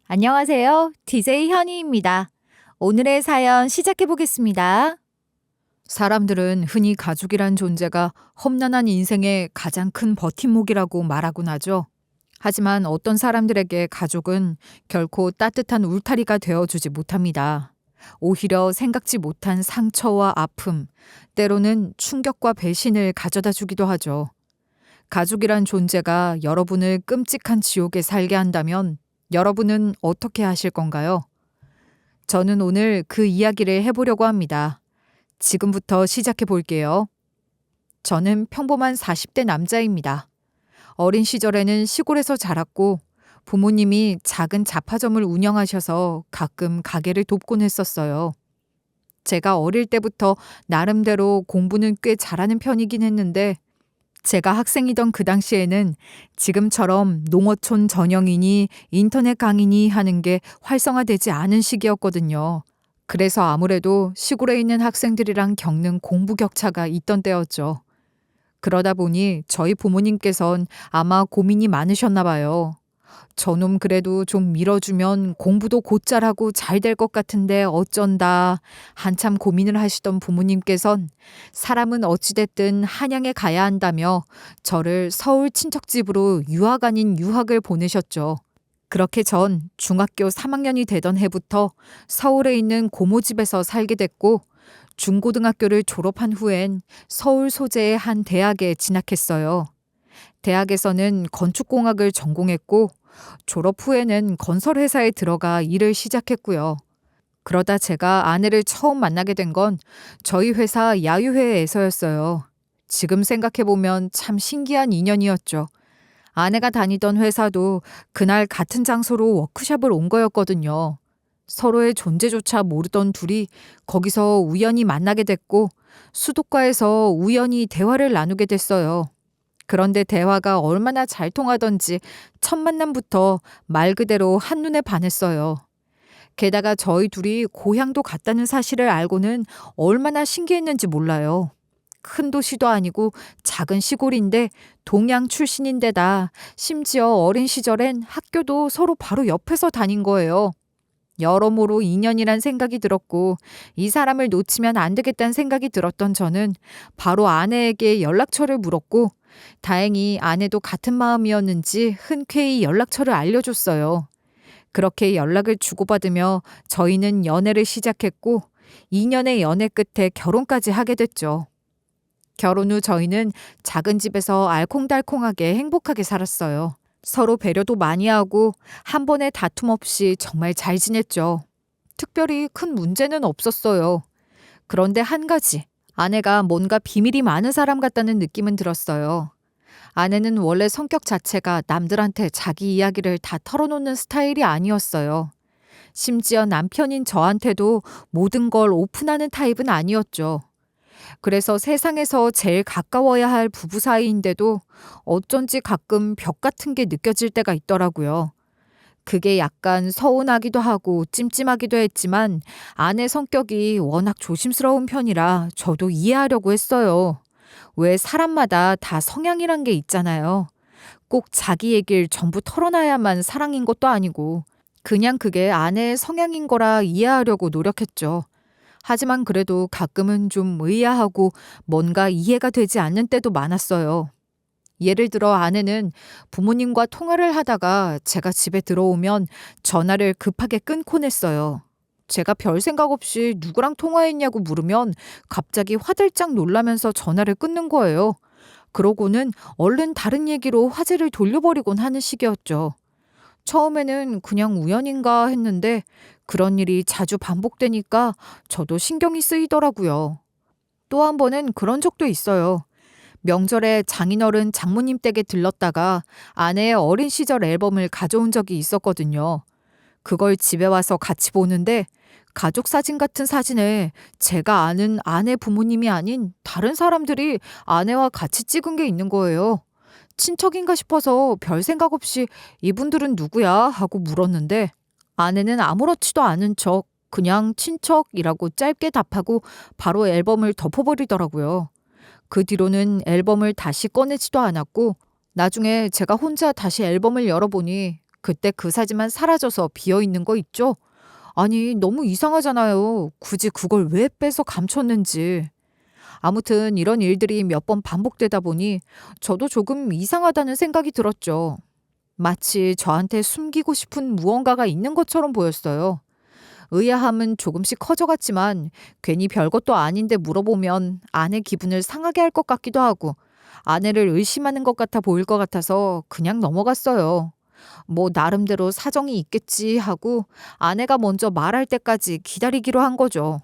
안녕하세요. DJ 현희입니다. 오늘의 사연 시작해 보겠습니다. 사람들은 흔히 가족이란 존재가 험난한 인생의 가장 큰 버팀목이라고 말하곤 하죠. 하지만 어떤 사람들에게 가족은 결코 따뜻한 울타리가 되어주지 못합니다. 오히려 생각지 못한 상처와 아픔, 때로는 충격과 배신을 가져다 주기도 하죠. 가족이란 존재가 여러분을 끔찍한 지옥에 살게 한다면 여러분은 어떻게 하실 건가요? 저는 오늘 그 이야기를 해보려고 합니다. 지금부터 시작해 볼게요. 저는 평범한 40대 남자입니다. 어린 시절에는 시골에서 자랐고 부모님이 작은 잡화점을 운영하셔서 가끔 가게를 돕곤 했었어요. 제가 어릴 때부터 나름대로 공부는 꽤 잘하는 편이긴 했는데 제가 학생이던 그 당시에는 지금처럼 농어촌 전형이니 인터넷 강의니 하는 게 활성화되지 않은 시기였거든요. 그래서 아무래도 시골에 있는 학생들이랑 겪는 공부 격차가 있던 때였죠. 그러다 보니 저희 부모님께선 아마 고민이 많으셨나 봐요. 저놈 그래도 좀 밀어주면 공부도 곧잘 하고 잘 될 것 같은데 어쩐다. 한참 고민을 하시던 부모님께선 사람은 어찌됐든 한양에 가야 한다며 저를 서울 친척집으로 유학 아닌 유학을 보내셨죠. 그렇게 전 중학교 3학년이 되던 해부터 서울에 있는 고모집에서 살게 됐고 중고등학교를 졸업한 후엔 서울 소재의 한 대학에 진학했어요. 대학에서는 건축공학을 전공했고 졸업 후에는 건설회사에 들어가 일을 시작했고요. 그러다 제가 아내를 처음 만나게 된 건 저희 회사 야유회에서였어요. 지금 생각해보면 참 신기한 인연이었죠. 아내가 다니던 회사도 그날 같은 장소로 워크숍을 온 거였거든요. 서로의 존재조차 모르던 둘이 거기서 우연히 만나게 됐고 수도과에서 우연히 대화를 나누게 됐어요. 그런데 대화가 얼마나 잘 통하던지 첫 만남부터 말 그대로 한눈에 반했어요. 게다가 저희 둘이 고향도 같다는 사실을 알고는 얼마나 신기했는지 몰라요. 큰 도시도 아니고 작은 시골인데 동양 출신인데다 심지어 어린 시절엔 학교도 서로 바로 옆에서 다닌 거예요. 여러모로 인연이란 생각이 들었고 이 사람을 놓치면 안 되겠다는 생각이 들었던 저는 바로 아내에게 연락처를 물었고 다행히 아내도 같은 마음이었는지 흔쾌히 연락처를 알려줬어요. 그렇게 연락을 주고받으며 저희는 연애를 시작했고 2년의 연애 끝에 결혼까지 하게 됐죠. 결혼 후 저희는 작은 집에서 알콩달콩하게 행복하게 살았어요. 서로 배려도 많이 하고 한 번의 다툼 없이 정말 잘 지냈죠. 특별히 큰 문제는 없었어요. 그런데 한 가지, 아내가 뭔가 비밀이 많은 사람 같다는 느낌은 들었어요. 아내는 원래 성격 자체가 남들한테 자기 이야기를 다 털어놓는 스타일이 아니었어요. 심지어 남편인 저한테도 모든 걸 오픈하는 타입은 아니었죠. 그래서 세상에서 제일 가까워야 할 부부 사이인데도 어쩐지 가끔 벽 같은 게 느껴질 때가 있더라고요. 그게 약간 서운하기도 하고 찜찜하기도 했지만 아내 성격이 워낙 조심스러운 편이라 저도 이해하려고 했어요. 왜 사람마다 다 성향이란 게 있잖아요. 꼭 자기 얘기를 전부 털어놔야만 사랑인 것도 아니고 그냥 그게 아내의 성향인 거라 이해하려고 노력했죠. 하지만 그래도 가끔은 좀 의아하고 뭔가 이해가 되지 않는 때도 많았어요. 예를 들어 아내는 부모님과 통화를 하다가 제가 집에 들어오면 전화를 급하게 끊곤 했어요. 제가 별 생각 없이 누구랑 통화했냐고 물으면 갑자기 화들짝 놀라면서 전화를 끊는 거예요. 그러고는 얼른 다른 얘기로 화제를 돌려버리곤 하는 식이었죠. 처음에는 그냥 우연인가 했는데 그런 일이 자주 반복되니까 저도 신경이 쓰이더라고요. 또 한 번은 그런 적도 있어요. 명절에 장인어른 장모님 댁에 들렀다가 아내의 어린 시절 앨범을 가져온 적이 있었거든요. 그걸 집에 와서 같이 보는데 가족 사진 같은 사진에 제가 아는 아내 부모님이 아닌 다른 사람들이 아내와 같이 찍은 게 있는 거예요. 친척인가 싶어서 별 생각 없이 이분들은 누구야 하고 물었는데 아내는 아무렇지도 않은 척 그냥 친척이라고 짧게 답하고 바로 앨범을 덮어버리더라고요. 그 뒤로는 앨범을 다시 꺼내지도 않았고 나중에 제가 혼자 다시 앨범을 열어보니 그때 그 사진만 사라져서 비어 있는 거 있죠? 아니, 너무 이상하잖아요. 굳이 그걸 왜 빼서 감췄는지. 아무튼 이런 일들이 몇 번 반복되다 보니 저도 조금 이상하다는 생각이 들었죠. 마치 저한테 숨기고 싶은 무언가가 있는 것처럼 보였어요. 의아함은 조금씩 커져갔지만 괜히 별것도 아닌데 물어보면 아내 기분을 상하게 할 것 같기도 하고 아내를 의심하는 것 같아 보일 것 같아서 그냥 넘어갔어요. 뭐 나름대로 사정이 있겠지 하고 아내가 먼저 말할 때까지 기다리기로 한 거죠.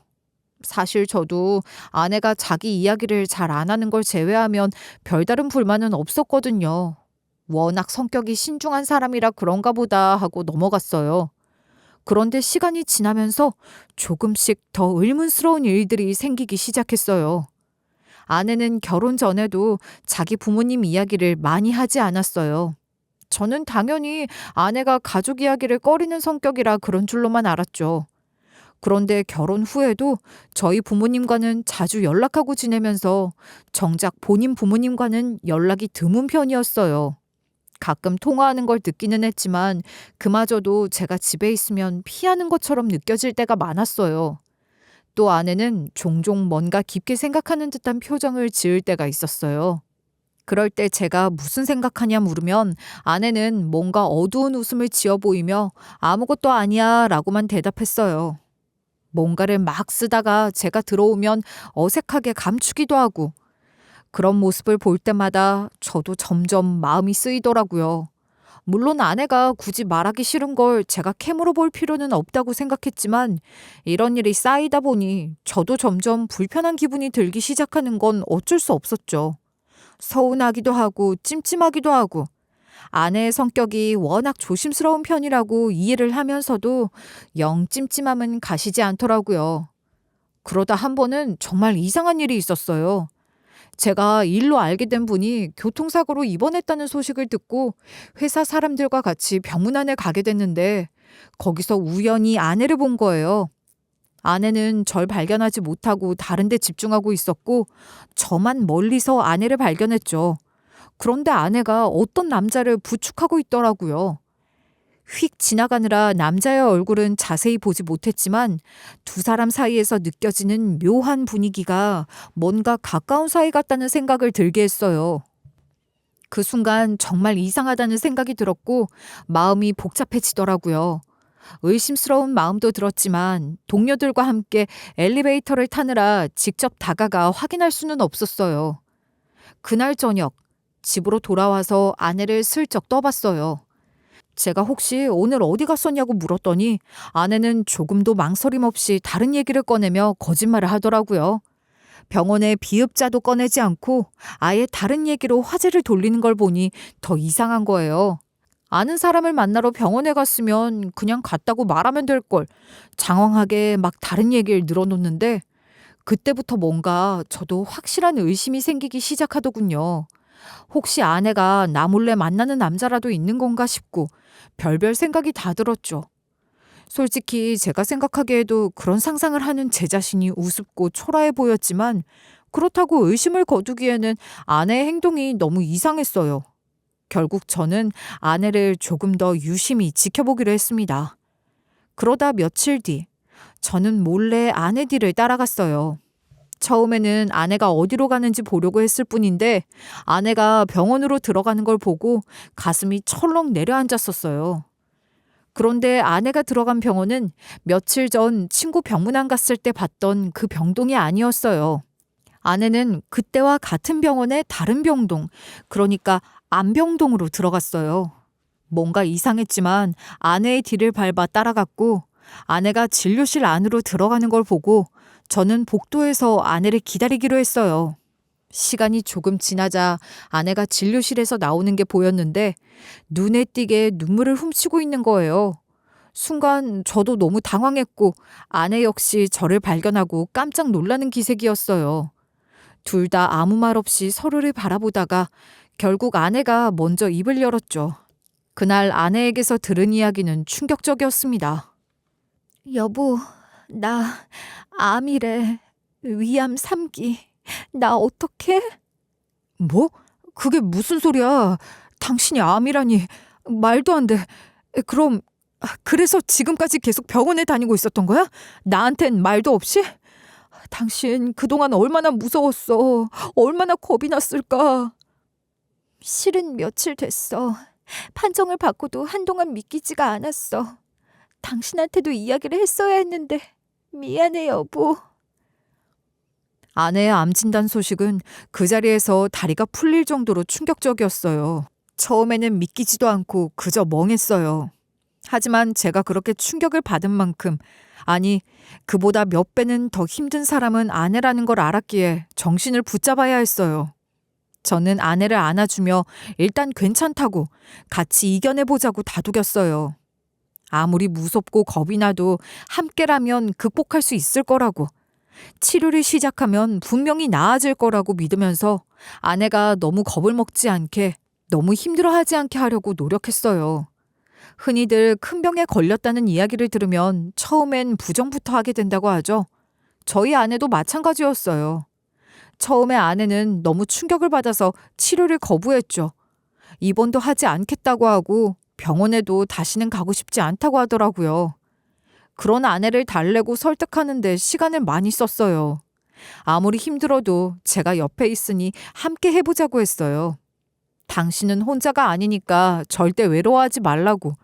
사실 저도 아내가 자기 이야기를 잘 안 하는 걸 제외하면 별다른 불만은 없었거든요. 워낙 성격이 신중한 사람이라 그런가 보다 하고 넘어갔어요. 그런데 시간이 지나면서 조금씩 더 의문스러운 일들이 생기기 시작했어요. 아내는 결혼 전에도 자기 부모님 이야기를 많이 하지 않았어요. 저는 당연히 아내가 가족 이야기를 꺼리는 성격이라 그런 줄로만 알았죠. 그런데 결혼 후에도 저희 부모님과는 자주 연락하고 지내면서 정작 본인 부모님과는 연락이 드문 편이었어요. 가끔 통화하는 걸 듣기는 했지만 그마저도 제가 집에 있으면 피하는 것처럼 느껴질 때가 많았어요. 또 아내는 종종 뭔가 깊게 생각하는 듯한 표정을 지을 때가 있었어요. 그럴 때 제가 무슨 생각하냐 물으면 아내는 뭔가 어두운 웃음을 지어 보이며 아무것도 아니야 라고만 대답했어요. 뭔가를 막 쓰다가 제가 들어오면 어색하게 감추기도 하고 그런 모습을 볼 때마다 저도 점점 마음이 쓰이더라고요. 물론 아내가 굳이 말하기 싫은 걸 제가 캐물어 볼 필요는 없다고 생각했지만 이런 일이 쌓이다 보니 저도 점점 불편한 기분이 들기 시작하는 건 어쩔 수 없었죠. 서운하기도 하고 찜찜하기도 하고 아내의 성격이 워낙 조심스러운 편이라고 이해를 하면서도 영 찜찜함은 가시지 않더라고요. 그러다 한 번은 정말 이상한 일이 있었어요. 제가 일로 알게 된 분이 교통사고로 입원했다는 소식을 듣고 회사 사람들과 같이 병문안에 가게 됐는데 거기서 우연히 아내를 본 거예요. 아내는 절 발견하지 못하고 다른 데 집중하고 있었고 저만 멀리서 아내를 발견했죠. 그런데 아내가 어떤 남자를 부축하고 있더라고요. 휙 지나가느라 남자의 얼굴은 자세히 보지 못했지만 두 사람 사이에서 느껴지는 묘한 분위기가 뭔가 가까운 사이 같다는 생각을 들게 했어요. 그 순간 정말 이상하다는 생각이 들었고 마음이 복잡해지더라고요. 의심스러운 마음도 들었지만 동료들과 함께 엘리베이터를 타느라 직접 다가가 확인할 수는 없었어요. 그날 저녁 집으로 돌아와서 아내를 슬쩍 떠봤어요. 제가 혹시 오늘 어디 갔었냐고 물었더니 아내는 조금도 망설임 없이 다른 얘기를 꺼내며 거짓말을 하더라고요. 병원에 비읍자도 꺼내지 않고 아예 다른 얘기로 화제를 돌리는 걸 보니 더 이상한 거예요. 아는 사람을 만나러 병원에 갔으면 그냥 갔다고 말하면 될 걸. 장황하게 막 다른 얘기를 늘어놓는데 그때부터 뭔가 저도 확실한 의심이 생기기 시작하더군요. 혹시 아내가 나 몰래 만나는 남자라도 있는 건가 싶고 별별 생각이 다 들었죠. 솔직히 제가 생각하기에도 그런 상상을 하는 제 자신이 우습고 초라해 보였지만 그렇다고 의심을 거두기에는 아내의 행동이 너무 이상했어요. 결국 저는 아내를 조금 더 유심히 지켜보기로 했습니다. 그러다 며칠 뒤 저는 몰래 아내 뒤를 따라갔어요. 처음에는 아내가 어디로 가는지 보려고 했을 뿐인데 아내가 병원으로 들어가는 걸 보고 가슴이 철렁 내려앉았었어요. 그런데 아내가 들어간 병원은 며칠 전 친구 병문안 갔을 때 봤던 그 병동이 아니었어요. 아내는 그때와 같은 병원의 다른 병동, 그러니까 안병동으로 들어갔어요. 뭔가 이상했지만 아내의 뒤를 밟아 따라갔고 아내가 진료실 안으로 들어가는 걸 보고 저는 복도에서 아내를 기다리기로 했어요. 시간이 조금 지나자 아내가 진료실에서 나오는 게 보였는데 눈에 띄게 눈물을 훔치고 있는 거예요. 순간 저도 너무 당황했고 아내 역시 저를 발견하고 깜짝 놀라는 기색이었어요. 둘 다 아무 말 없이 서로를 바라보다가 결국 아내가 먼저 입을 열었죠. 그날 아내에게서 들은 이야기는 충격적이었습니다. 여보, 나 암이래. 위암 3기. 나 어떡해? 뭐? 그게 무슨 소리야? 당신이 암이라니. 말도 안 돼. 그럼 그래서 지금까지 계속 병원에 다니고 있었던 거야? 나한텐 말도 없이? 당신 그동안 얼마나 무서웠어. 얼마나 겁이 났을까. 실은 며칠 됐어. 판정을 받고도 한동안 믿기지가 않았어. 당신한테도 이야기를 했어야 했는데 미안해 여보. 아내의 암 진단 소식은 그 자리에서 다리가 풀릴 정도로 충격적이었어요. 처음에는 믿기지도 않고 그저 멍했어요. 하지만 제가 그렇게 충격을 받은 만큼, 아니, 그보다 몇 배는 더 힘든 사람은 아내라는 걸 알았기에 정신을 붙잡아야 했어요. 저는 아내를 안아주며 일단 괜찮다고 같이 이겨내보자고 다독였어요. 아무리 무섭고 겁이 나도 함께라면 극복할 수 있을 거라고, 치료를 시작하면 분명히 나아질 거라고 믿으면서 아내가 너무 겁을 먹지 않게, 너무 힘들어하지 않게 하려고 노력했어요. 흔히들 큰 병에 걸렸다는 이야기를 들으면 처음엔 부정부터 하게 된다고 하죠. 저희 아내도 마찬가지였어요. 처음에 아내는 너무 충격을 받아서 치료를 거부했죠. 입원도 하지 않겠다고 하고 병원에도 다시는 가고 싶지 않다고 하더라고요. 그런 아내를 달래고 설득하는데 시간을 많이 썼어요. 아무리 힘들어도 제가 옆에 있으니 함께 해보자고 했어요. 당신은 혼자가 아니니까 절대 외로워하지 말라고.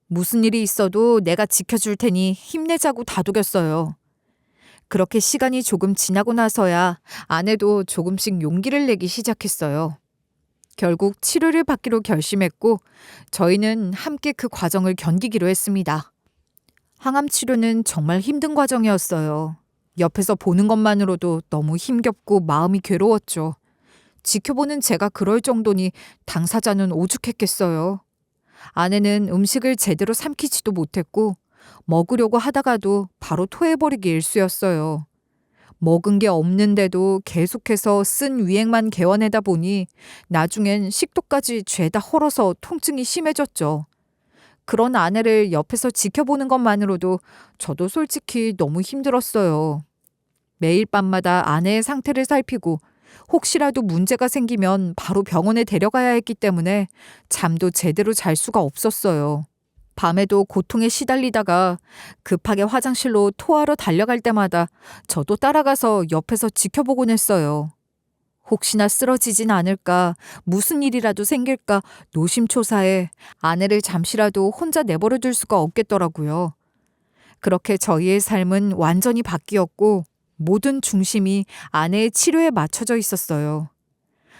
무슨 일이 있어도 내가 지켜줄 테니 힘내자고 다독였어요. 그렇게 시간이 조금 지나고 나서야 아내도 조금씩 용기를 내기 시작했어요. 결국 치료를 받기로 결심했고 저희는 함께 그 과정을 견디기로 했습니다. 항암 치료는 정말 힘든 과정이었어요. 옆에서 보는 것만으로도 너무 힘겹고 마음이 괴로웠죠. 지켜보는 제가 그럴 정도니 당사자는 오죽했겠어요. 아내는 음식을 제대로 삼키지도 못했고 먹으려고 하다가도 바로 토해버리기 일쑤였어요. 먹은 게 없는데도 계속해서 쓴 위액만 개원하다 보니 나중엔 식도까지 죄다 헐어서 통증이 심해졌죠. 그런 아내를 옆에서 지켜보는 것만으로도 저도 솔직히 너무 힘들었어요. 매일 밤마다 아내의 상태를 살피고 혹시라도 문제가 생기면 바로 병원에 데려가야 했기 때문에 잠도 제대로 잘 수가 없었어요. 밤에도 고통에 시달리다가 급하게 화장실로 토하러 달려갈 때마다 저도 따라가서 옆에서 지켜보곤 했어요. 혹시나 쓰러지진 않을까, 무슨 일이라도 생길까 노심초사해 아내를 잠시라도 혼자 내버려 둘 수가 없겠더라고요. 그렇게 저희의 삶은 완전히 바뀌었고 모든 중심이 아내의 치료에 맞춰져 있었어요.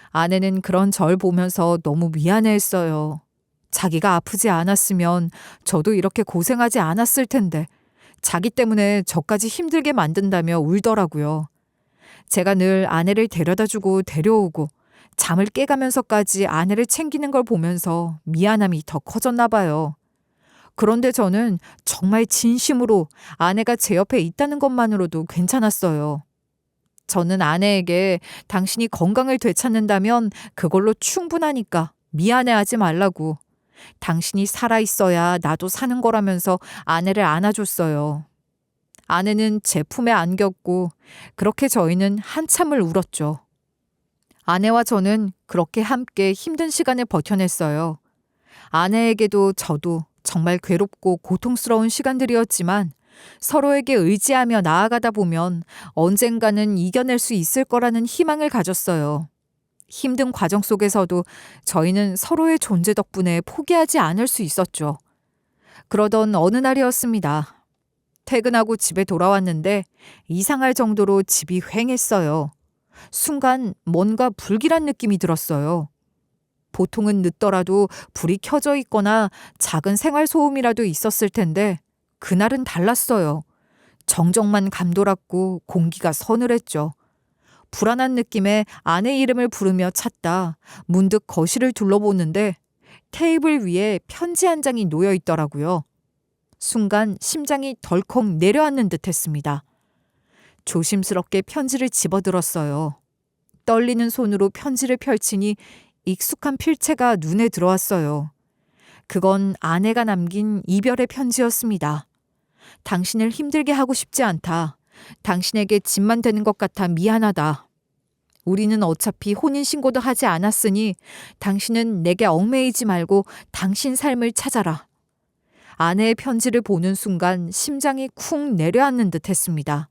아내는 그런 절 보면서 너무 미안해했어요. 자기가 아프지 않았으면 저도 이렇게 고생하지 않았을 텐데 자기 때문에 저까지 힘들게 만든다며 울더라고요. 제가 늘 아내를 데려다주고 데려오고 잠을 깨가면서까지 아내를 챙기는 걸 보면서 미안함이 더 커졌나 봐요. 그런데 저는 정말 진심으로 아내가 제 옆에 있다는 것만으로도 괜찮았어요. 저는 아내에게 당신이 건강을 되찾는다면 그걸로 충분하니까 미안해하지 말라고. 당신이 살아있어야 나도 사는 거라면서 아내를 안아줬어요. 아내는 제 품에 안겼고 그렇게 저희는 한참을 울었죠. 아내와 저는 그렇게 함께 힘든 시간을 버텨냈어요. 아내에게도 저도 정말 괴롭고 고통스러운 시간들이었지만 서로에게 의지하며 나아가다 보면 언젠가는 이겨낼 수 있을 거라는 희망을 가졌어요. 힘든 과정 속에서도 저희는 서로의 존재 덕분에 포기하지 않을 수 있었죠. 그러던 어느 날이었습니다. 퇴근하고 집에 돌아왔는데 이상할 정도로 집이 휑했어요. 순간 뭔가 불길한 느낌이 들었어요. 보통은 늦더라도 불이 켜져 있거나 작은 생활소음이라도 있었을 텐데 그날은 달랐어요. 정적만 감돌았고 공기가 서늘했죠. 불안한 느낌에 아내 이름을 부르며 찾다 문득 거실을 둘러보는데 테이블 위에 편지 한 장이 놓여 있더라고요. 순간 심장이 덜컥 내려앉는 듯 했습니다. 조심스럽게 편지를 집어들었어요. 떨리는 손으로 편지를 펼치니 익숙한 필체가 눈에 들어왔어요. 그건 아내가 남긴 이별의 편지였습니다. 당신을 힘들게 하고 싶지 않다. 당신에게 짐만 되는 것 같아 미안하다. 우리는 어차피 혼인신고도 하지 않았으니 당신은 내게 얽매이지 말고 당신 삶을 찾아라. 아내의 편지를 보는 순간 심장이 쿵 내려앉는 듯 했습니다.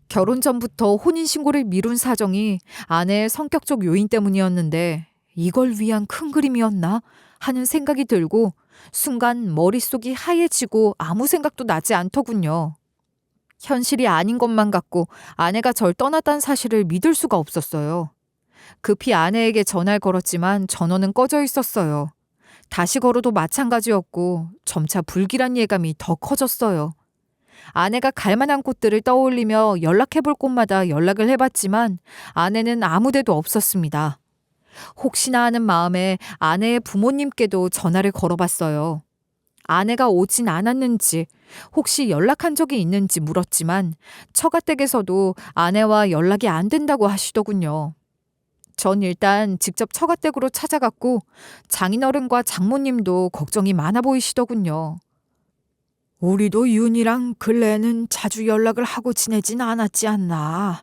결혼 전부터 혼인신고를 미룬 사정이 아내의 성격적 요인 때문이었는데 이걸 위한 큰 그림이었나 하는 생각이 들고 순간 머릿속이 하얘지고 아무 생각도 나지 않더군요. 현실이 아닌 것만 같고 아내가 절 떠났다는 사실을 믿을 수가 없었어요. 급히 아내에게 전화를 걸었지만 전원은 꺼져 있었어요. 다시 걸어도 마찬가지였고 점차 불길한 예감이 더 커졌어요. 아내가 갈 만한 곳들을 떠올리며 연락해볼 곳마다 연락을 해봤지만 아내는 아무 데도 없었습니다. 혹시나 하는 마음에 아내의 부모님께도 전화를 걸어봤어요. 아내가 오진 않았는지, 혹시 연락한 적이 있는지 물었지만 처가댁에서도 아내와 연락이 안 된다고 하시더군요. 전 일단 직접 처가댁으로 찾아갔고 장인어른과 장모님도 걱정이 많아 보이시더군요. 우리도 윤이랑 근래에는 자주 연락을 하고 지내진 않았지 않나.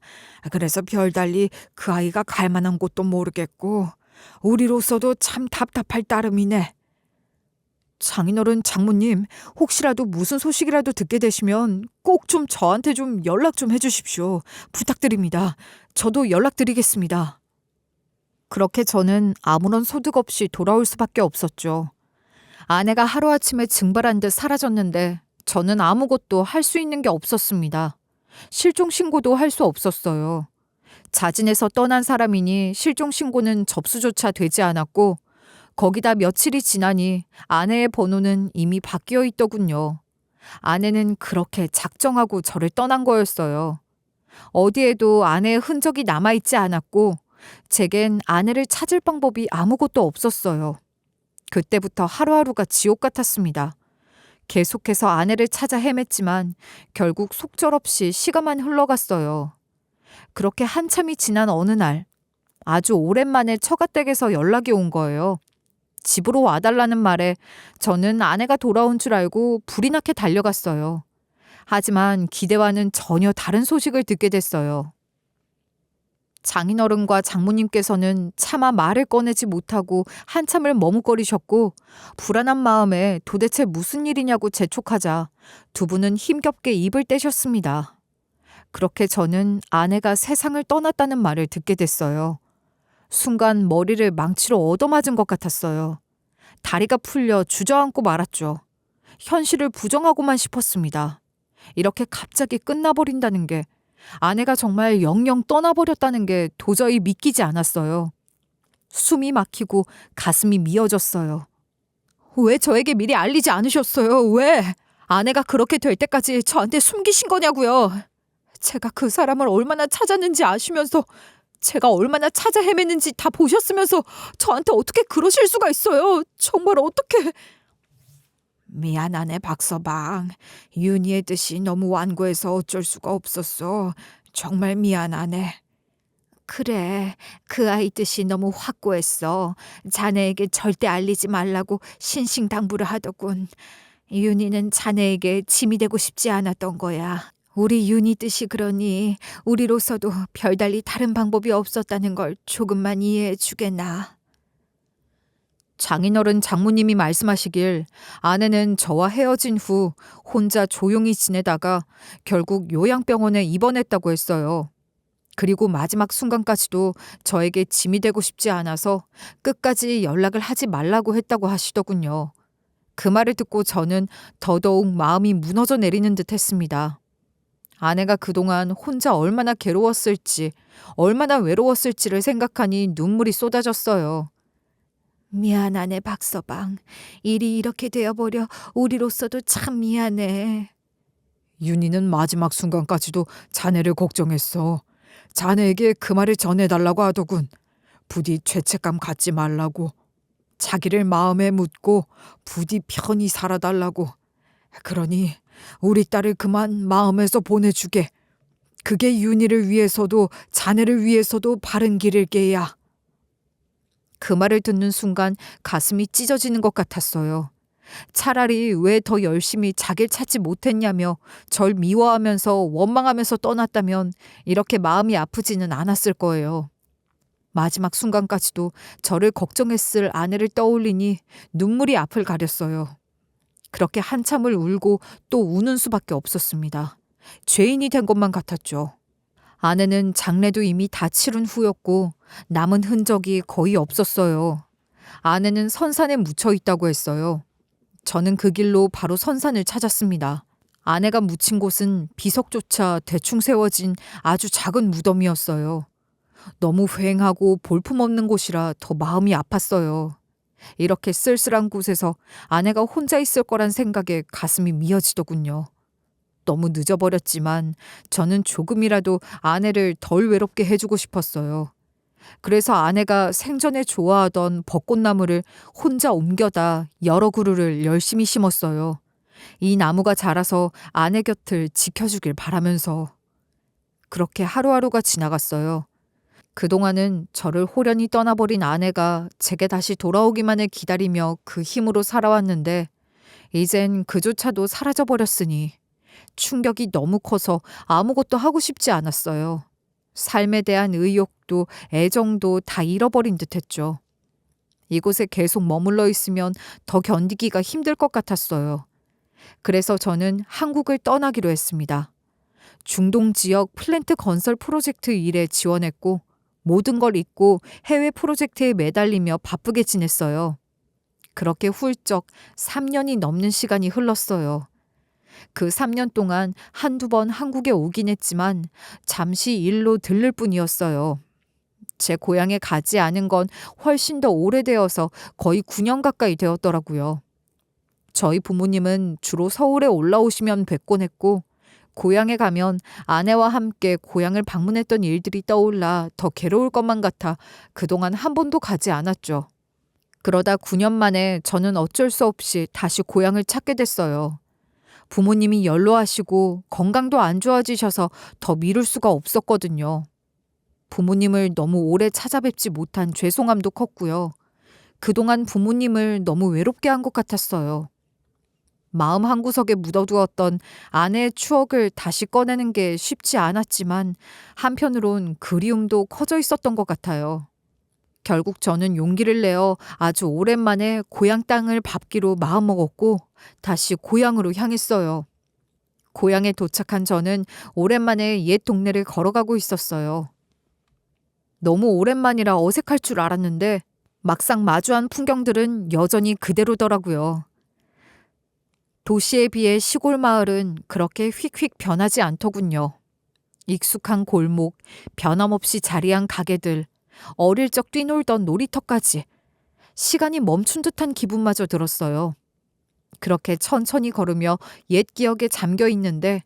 그래서 별달리 그 아이가 갈 만한 곳도 모르겠고 우리로서도 참 답답할 따름이네. 장인어른 장모님, 혹시라도 무슨 소식이라도 듣게 되시면 꼭 좀 저한테 좀 연락 좀 해주십시오. 부탁드립니다. 저도 연락드리겠습니다. 그렇게 저는 아무런 소득 없이 돌아올 수밖에 없었죠. 아내가 하루아침에 증발한 듯 사라졌는데 저는 아무것도 할 수 있는 게 없었습니다. 실종신고도 할 수 없었어요. 자진해서 떠난 사람이니 실종신고는 접수조차 되지 않았고 거기다 며칠이 지나니 아내의 번호는 이미 바뀌어 있더군요. 아내는 그렇게 작정하고 저를 떠난 거였어요. 어디에도 아내의 흔적이 남아있지 않았고 제겐 아내를 찾을 방법이 아무것도 없었어요. 그때부터 하루하루가 지옥 같았습니다. 계속해서 아내를 찾아 헤맸지만 결국 속절없이 시간만 흘러갔어요. 그렇게 한참이 지난 어느 날 아주 오랜만에 처가댁에서 연락이 온 거예요. 집으로 와달라는 말에 저는 아내가 돌아온 줄 알고 불이 나게 달려갔어요. 하지만 기대와는 전혀 다른 소식을 듣게 됐어요. 장인어른과 장모님께서는 차마 말을 꺼내지 못하고 한참을 머뭇거리셨고 불안한 마음에 도대체 무슨 일이냐고 재촉하자 두 분은 힘겹게 입을 떼셨습니다. 그렇게 저는 아내가 세상을 떠났다는 말을 듣게 됐어요. 순간 머리를 망치로 얻어맞은 것 같았어요. 다리가 풀려 주저앉고 말았죠. 현실을 부정하고만 싶었습니다. 이렇게 갑자기 끝나버린다는 게, 아내가 정말 영영 떠나버렸다는 게 도저히 믿기지 않았어요. 숨이 막히고 가슴이 미어졌어요. 왜 저에게 미리 알리지 않으셨어요? 왜? 아내가 그렇게 될 때까지 저한테 숨기신 거냐고요. 제가 그 사람을 얼마나 찾았는지 아시면서, 제가 얼마나 찾아 헤맸는지 다 보셨으면서 저한테 어떻게 그러실 수가 있어요? 정말 어떻게... 미안하네 박서방. 윤희의 뜻이 너무 완고해서 어쩔 수가 없었어. 정말 미안하네. 그래, 그 아이 뜻이 너무 확고했어. 자네에게 절대 알리지 말라고 신신당부를 하더군. 윤희는 자네에게 짐이 되고 싶지 않았던 거야. 우리 윤희 뜻이 그러니 우리로서도 별달리 다른 방법이 없었다는 걸 조금만 이해해 주겠나. 장인어른 장모님이 말씀하시길 아내는 저와 헤어진 후 혼자 조용히 지내다가 결국 요양병원에 입원했다고 했어요. 그리고 마지막 순간까지도 저에게 짐이 되고 싶지 않아서 끝까지 연락을 하지 말라고 했다고 하시더군요. 그 말을 듣고 저는 더더욱 마음이 무너져 내리는 듯 했습니다. 아내가 그동안 혼자 얼마나 괴로웠을지, 얼마나 외로웠을지를 생각하니 눈물이 쏟아졌어요. 미안하네 박서방. 일이 이렇게 되어버려 우리로서도 참 미안해. 윤희는 마지막 순간까지도 자네를 걱정했어. 자네에게 그 말을 전해달라고 하더군. 부디 죄책감 갖지 말라고. 자기를 마음에 묻고 부디 편히 살아달라고. 그러니 우리 딸을 그만 마음에서 보내주게. 그게 윤희를 위해서도 자네를 위해서도 바른 길일 게야. 그 말을 듣는 순간 가슴이 찢어지는 것 같았어요. 차라리 왜 더 열심히 자기를 찾지 못했냐며 절 미워하면서 원망하면서 떠났다면 이렇게 마음이 아프지는 않았을 거예요. 마지막 순간까지도 저를 걱정했을 아내를 떠올리니 눈물이 앞을 가렸어요. 그렇게 한참을 울고 또 우는 수밖에 없었습니다. 죄인이 된 것만 같았죠. 아내는 장례도 이미 다 치른 후였고 남은 흔적이 거의 없었어요. 아내는 선산에 묻혀 있다고 했어요. 저는 그 길로 바로 선산을 찾았습니다. 아내가 묻힌 곳은 비석조차 대충 세워진 아주 작은 무덤이었어요. 너무 휑하고 볼품없는 곳이라 더 마음이 아팠어요. 이렇게 쓸쓸한 곳에서 아내가 혼자 있을 거란 생각에 가슴이 미어지더군요. 너무 늦어버렸지만 저는 조금이라도 아내를 덜 외롭게 해주고 싶었어요. 그래서 아내가 생전에 좋아하던 벚꽃나무를 혼자 옮겨다 여러 그루를 열심히 심었어요. 이 나무가 자라서 아내 곁을 지켜주길 바라면서. 그렇게 하루하루가 지나갔어요. 그동안은 저를 호련히 떠나버린 아내가 제게 다시 돌아오기만을 기다리며 그 힘으로 살아왔는데 이젠 그조차도 사라져버렸으니 충격이 너무 커서 아무것도 하고 싶지 않았어요. 삶에 대한 의욕도 애정도 다 잃어버린 듯했죠. 이곳에 계속 머물러 있으면 더 견디기가 힘들 것 같았어요. 그래서 저는 한국을 떠나기로 했습니다. 중동 지역 플랜트 건설 프로젝트 일에 지원했고 모든 걸 잊고 해외 프로젝트에 매달리며 바쁘게 지냈어요. 그렇게 훌쩍 3년이 넘는 시간이 흘렀어요. 그 3년 동안 한두 번 한국에 오긴 했지만 잠시 일로 들를 뿐이었어요. 제 고향에 가지 않은 건 훨씬 더 오래되어서 거의 9년 가까이 되었더라고요. 저희 부모님은 주로 서울에 올라오시면 뵙곤 했고 고향에 가면 아내와 함께 고향을 방문했던 일들이 떠올라 더 괴로울 것만 같아 그동안 한 번도 가지 않았죠. 그러다 9년 만에 저는 어쩔 수 없이 다시 고향을 찾게 됐어요. 부모님이 연로하시고 건강도 안 좋아지셔서 더 미룰 수가 없었거든요. 부모님을 너무 오래 찾아뵙지 못한 죄송함도 컸고요. 그동안 부모님을 너무 외롭게 한 것 같았어요. 마음 한구석에 묻어두었던 아내의 추억을 다시 꺼내는 게 쉽지 않았지만 한편으론 그리움도 커져 있었던 것 같아요. 결국 저는 용기를 내어 아주 오랜만에 고향 땅을 밟기로 마음먹었고 다시 고향으로 향했어요. 고향에 도착한 저는 오랜만에 옛 동네를 걸어가고 있었어요. 너무 오랜만이라 어색할 줄 알았는데 막상 마주한 풍경들은 여전히 그대로더라고요. 도시에 비해 시골 마을은 그렇게 휙휙 변하지 않더군요. 익숙한 골목, 변함없이 자리한 가게들, 어릴 적 뛰놀던 놀이터까지 시간이 멈춘 듯한 기분마저 들었어요. 그렇게 천천히 걸으며 옛 기억에 잠겨 있는데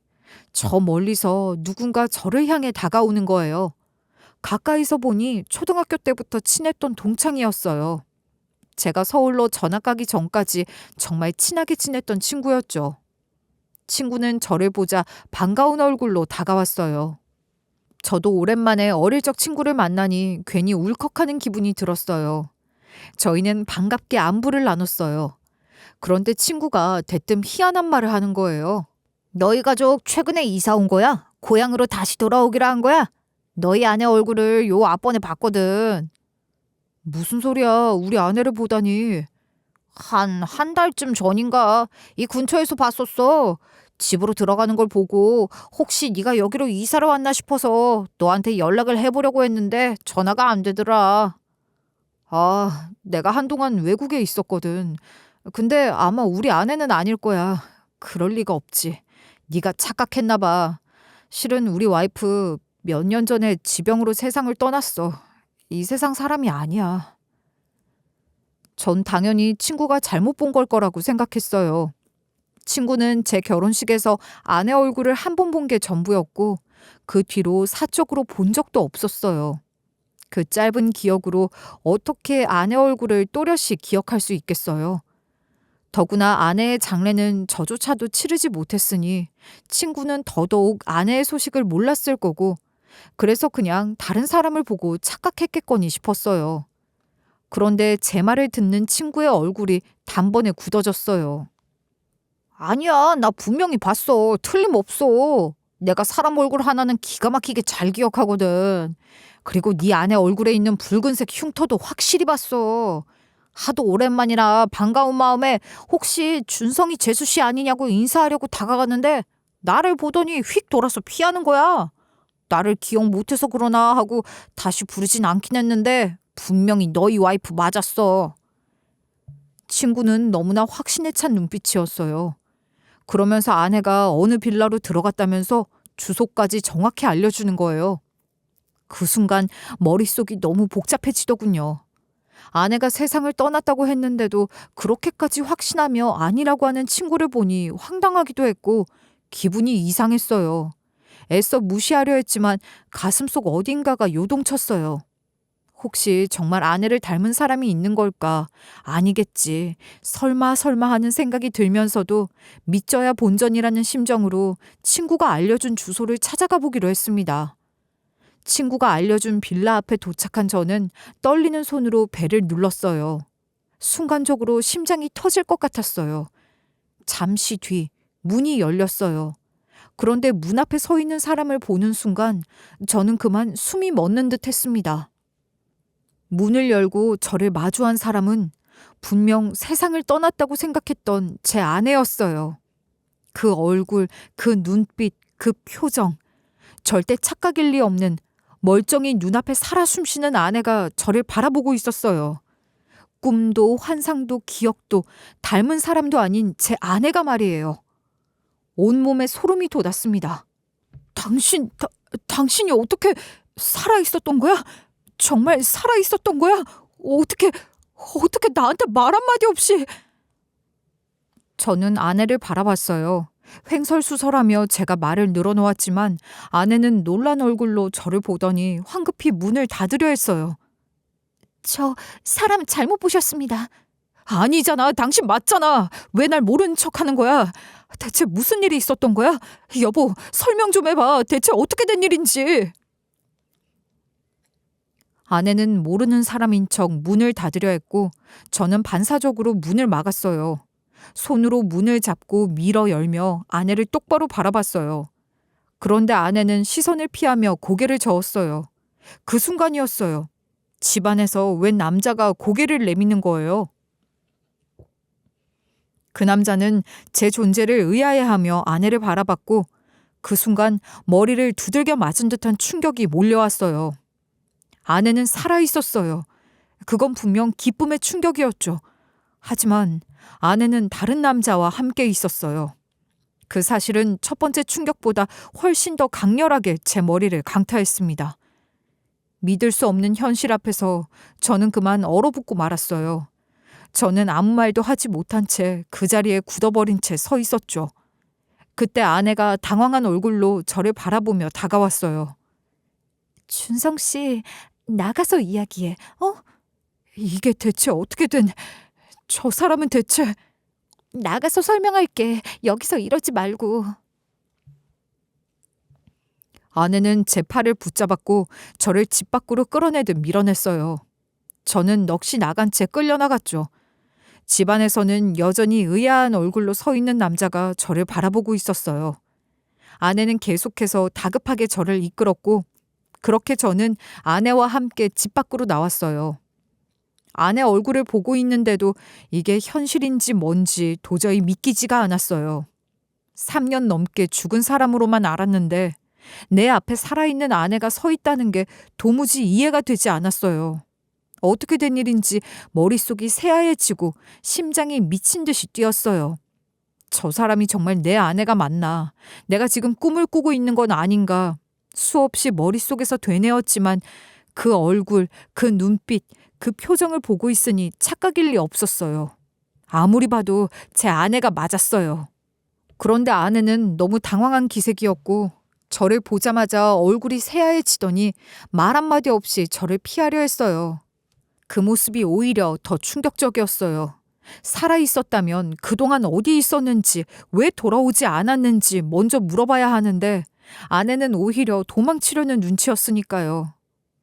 저 멀리서 누군가 저를 향해 다가오는 거예요. 가까이서 보니 초등학교 때부터 친했던 동창이었어요. 제가 서울로 전학 가기 전까지 정말 친하게 지냈던 친구였죠. 친구는 저를 보자 반가운 얼굴로 다가왔어요. 저도 오랜만에 어릴 적 친구를 만나니 괜히 울컥하는 기분이 들었어요. 저희는 반갑게 안부를 나눴어요. 그런데 친구가 대뜸 희한한 말을 하는 거예요. 너희 가족 최근에 이사 온 거야? 고향으로 다시 돌아오기로 한 거야? 너희 아내 얼굴을 요 앞번에 봤거든. 무슨 소리야? 우리 아내를 보다니. 한 달쯤 전인가 이 근처에서 봤었어. 집으로 들어가는 걸 보고 혹시 네가 여기로 이사를 왔나 싶어서 너한테 연락을 해보려고 했는데 전화가 안 되더라. 아, 내가 한동안 외국에 있었거든. 근데 아마 우리 아내는 아닐 거야. 그럴 리가 없지. 네가 착각했나 봐. 실은 우리 와이프 몇 년 전에 지병으로 세상을 떠났어. 이 세상 사람이 아니야. 전 당연히 친구가 잘못 본 걸 거라고 생각했어요. 친구는 제 결혼식에서 아내 얼굴을 한 번 본 게 전부였고 그 뒤로 사적으로 본 적도 없었어요. 그 짧은 기억으로 어떻게 아내 얼굴을 또렷이 기억할 수 있겠어요. 더구나 아내의 장례는 저조차도 치르지 못했으니 친구는 더더욱 아내의 소식을 몰랐을 거고 그래서 그냥 다른 사람을 보고 착각했겠거니 싶었어요. 그런데 제 말을 듣는 친구의 얼굴이 단번에 굳어졌어요. 아니야, 나 분명히 봤어. 틀림없어. 내가 사람 얼굴 하나는 기가 막히게 잘 기억하거든. 그리고 네 아내 얼굴에 있는 붉은색 흉터도 확실히 봤어. 하도 오랜만이라 반가운 마음에 혹시 준성이 재수 씨 아니냐고 인사하려고 다가갔는데 나를 보더니 휙 돌아서 피하는 거야. 나를 기억 못해서 그러나 하고 다시 부르진 않긴 했는데 분명히 너희 와이프 맞았어. 친구는 너무나 확신에 찬 눈빛이었어요. 그러면서 아내가 어느 빌라로 들어갔다면서 주소까지 정확히 알려주는 거예요. 그 순간 머릿속이 너무 복잡해지더군요. 아내가 세상을 떠났다고 했는데도 그렇게까지 확신하며 아니라고 하는 친구를 보니 황당하기도 했고 기분이 이상했어요. 애써 무시하려 했지만 가슴속 어딘가가 요동쳤어요. 혹시 정말 아내를 닮은 사람이 있는 걸까? 아니겠지. 설마 하는 생각이 들면서도 믿져야 본전이라는 심정으로 친구가 알려준 주소를 찾아가 보기로 했습니다. 친구가 알려준 빌라 앞에 도착한 저는 떨리는 손으로 배를 눌렀어요. 순간적으로 심장이 터질 것 같았어요. 잠시 뒤 문이 열렸어요. 그런데 문 앞에 서 있는 사람을 보는 순간 저는 그만 숨이 멎는 듯 했습니다. 문을 열고 저를 마주한 사람은 분명 세상을 떠났다고 생각했던 제 아내였어요. 그 얼굴, 그 눈빛, 그 표정. 절대 착각일 리 없는 멀쩡히 눈앞에 살아 숨쉬는 아내가 저를 바라보고 있었어요. 꿈도 환상도 기억도 닮은 사람도 아닌 제 아내가 말이에요. 온몸에 소름이 돋았습니다. 당신이 어떻게 살아 있었던 거야? 정말 살아 있었던 거야? 어떻게 나한테 말 한마디 없이. 저는 아내를 바라봤어요. 횡설수설하며 제가 말을 늘어놓았지만 아내는 놀란 얼굴로 저를 보더니 황급히 문을 닫으려 했어요. 저 사람 잘못 보셨습니다. 아니잖아. 당신 맞잖아. 왜 날 모르는 척하는 거야? 대체 무슨 일이 있었던 거야? 여보, 설명 좀 해봐. 대체 어떻게 된 일인지. 아내는 모르는 사람인 척 문을 닫으려 했고 저는 반사적으로 문을 막았어요. 손으로 문을 잡고 밀어 열며 아내를 똑바로 바라봤어요. 그런데 아내는 시선을 피하며 고개를 저었어요. 그 순간이었어요. 집안에서 웬 남자가 고개를 내미는 거예요. 그 남자는 제 존재를 의아해하며 아내를 바라봤고 그 순간 머리를 두들겨 맞은 듯한 충격이 몰려왔어요. 아내는 살아있었어요. 그건 분명 기쁨의 충격이었죠. 하지만 아내는 다른 남자와 함께 있었어요. 그 사실은 첫 번째 충격보다 훨씬 더 강렬하게 제 머리를 강타했습니다. 믿을 수 없는 현실 앞에서 저는 그만 얼어붙고 말았어요. 저는 아무 말도 하지 못한 채 그 자리에 굳어버린 채 서 있었죠. 그때 아내가 당황한 얼굴로 저를 바라보며 다가왔어요. 준성 씨, 나가서 이야기해. 이게 대체 어떻게 된... 저 사람은 대체... 나가서 설명할게. 여기서 이러지 말고. 아내는 제 팔을 붙잡았고 저를 집 밖으로 끌어내듯 밀어냈어요. 저는 넋이 나간 채 끌려나갔죠. 집안에서는 여전히 의아한 얼굴로 서 있는 남자가 저를 바라보고 있었어요. 아내는 계속해서 다급하게 저를 이끌었고 그렇게 저는 아내와 함께 집 밖으로 나왔어요. 아내 얼굴을 보고 있는데도 이게 현실인지 뭔지 도저히 믿기지가 않았어요. 3년 넘게 죽은 사람으로만 알았는데 내 앞에 살아있는 아내가 서 있다는 게 도무지 이해가 되지 않았어요. 어떻게 된 일인지 머릿속이 새하얘지고 심장이 미친 듯이 뛰었어요. 저 사람이 정말 내 아내가 맞나? 내가 지금 꿈을 꾸고 있는 건 아닌가? 수없이 머릿속에서 되뇌었지만 그 얼굴, 그 눈빛, 그 표정을 보고 있으니 착각일 리 없었어요. 아무리 봐도 제 아내가 맞았어요. 그런데 아내는 너무 당황한 기색이었고 저를 보자마자 얼굴이 새하얘지더니 말 한마디 없이 저를 피하려 했어요. 그 모습이 오히려 더 충격적이었어요. 살아있었다면 그동안 어디 있었는지, 왜 돌아오지 않았는지 먼저 물어봐야 하는데 아내는 오히려 도망치려는 눈치였으니까요.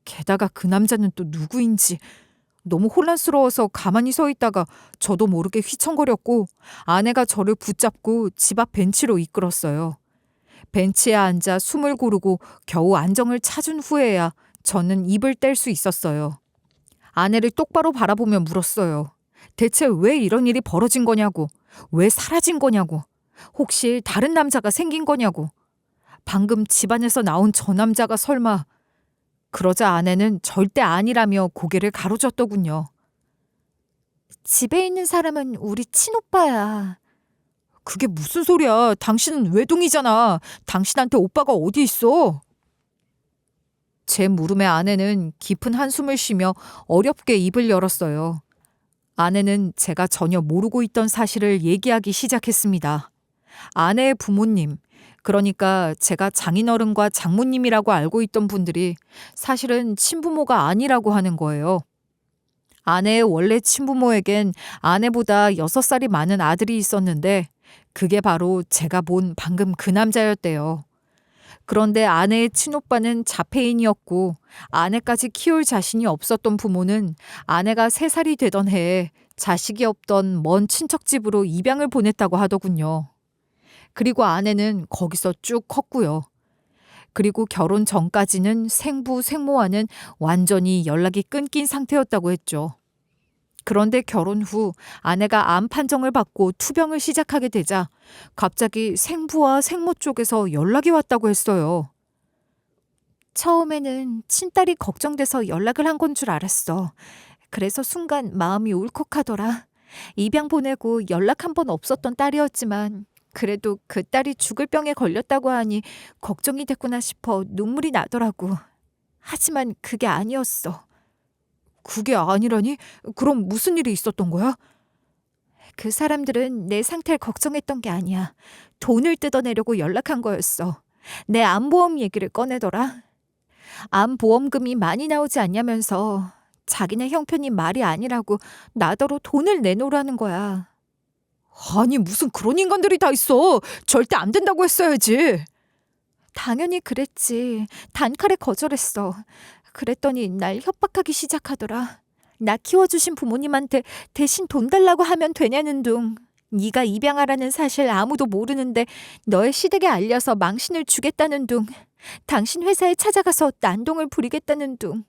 게다가 그 남자는 또 누구인지 너무 혼란스러워서 가만히 서 있다가 저도 모르게 휘청거렸고 아내가 저를 붙잡고 집 앞 벤치로 이끌었어요. 벤치에 앉아 숨을 고르고 겨우 안정을 찾은 후에야 저는 입을 뗄 수 있었어요. 아내를 똑바로 바라보며 물었어요. 대체 왜 이런 일이 벌어진 거냐고. 왜 사라진 거냐고. 혹시 다른 남자가 생긴 거냐고. 방금 집안에서 나온 저 남자가 설마. 그러자 아내는 절대 아니라며 고개를 가로젓더군요. 집에 있는 사람은 우리 친오빠야. 그게 무슨 소리야. 당신은 외동이잖아. 당신한테 오빠가 어디 있어? 제 물음에 아내는 깊은 한숨을 쉬며 어렵게 입을 열었어요. 아내는 제가 전혀 모르고 있던 사실을 얘기하기 시작했습니다. 아내의 부모님, 그러니까 제가 장인어른과 장모님이라고 알고 있던 분들이 사실은 친부모가 아니라고 하는 거예요. 아내의 원래 친부모에겐 아내보다 6살이 많은 아들이 있었는데 그게 바로 제가 본 방금 그 남자였대요. 그런데 아내의 친오빠는 자폐인이었고 아내까지 키울 자신이 없었던 부모는 아내가 3살이 되던 해에 자식이 없던 먼 친척 집으로 입양을 보냈다고 하더군요. 그리고 아내는 거기서 쭉 컸고요. 그리고 결혼 전까지는 생부, 생모와는 완전히 연락이 끊긴 상태였다고 했죠. 그런데 결혼 후 아내가 암 판정을 받고 투병을 시작하게 되자 갑자기 생부와 생모 쪽에서 연락이 왔다고 했어요. 처음에는 친딸이 걱정돼서 연락을 한 건 줄 알았어. 그래서 순간 마음이 울컥하더라. 입양 보내고 연락 한 번 없었던 딸이었지만 그래도 그 딸이 죽을 병에 걸렸다고 하니 걱정이 됐구나 싶어 눈물이 나더라고. 하지만 그게 아니었어. 그게 아니라니? 그럼 무슨 일이 있었던 거야? 그 사람들은 내 상태를 걱정했던 게 아니야. 돈을 뜯어내려고 연락한 거였어. 내 암보험 얘기를 꺼내더라. 암보험금이 많이 나오지 않냐면서 자기네 형편이 말이 아니라고 나더러 돈을 내놓으라는 거야. 아니 무슨 그런 인간들이 다 있어. 절대 안 된다고 했어야지. 당연히 그랬지. 단칼에 거절했어. 그랬더니 날 협박하기 시작하더라. 나 키워주신 부모님한테 대신 돈 달라고 하면 되냐는 둥. 네가 입양하라는 사실 아무도 모르는데 너의 시댁에 알려서 망신을 주겠다는 둥. 당신 회사에 찾아가서 난동을 부리겠다는 둥.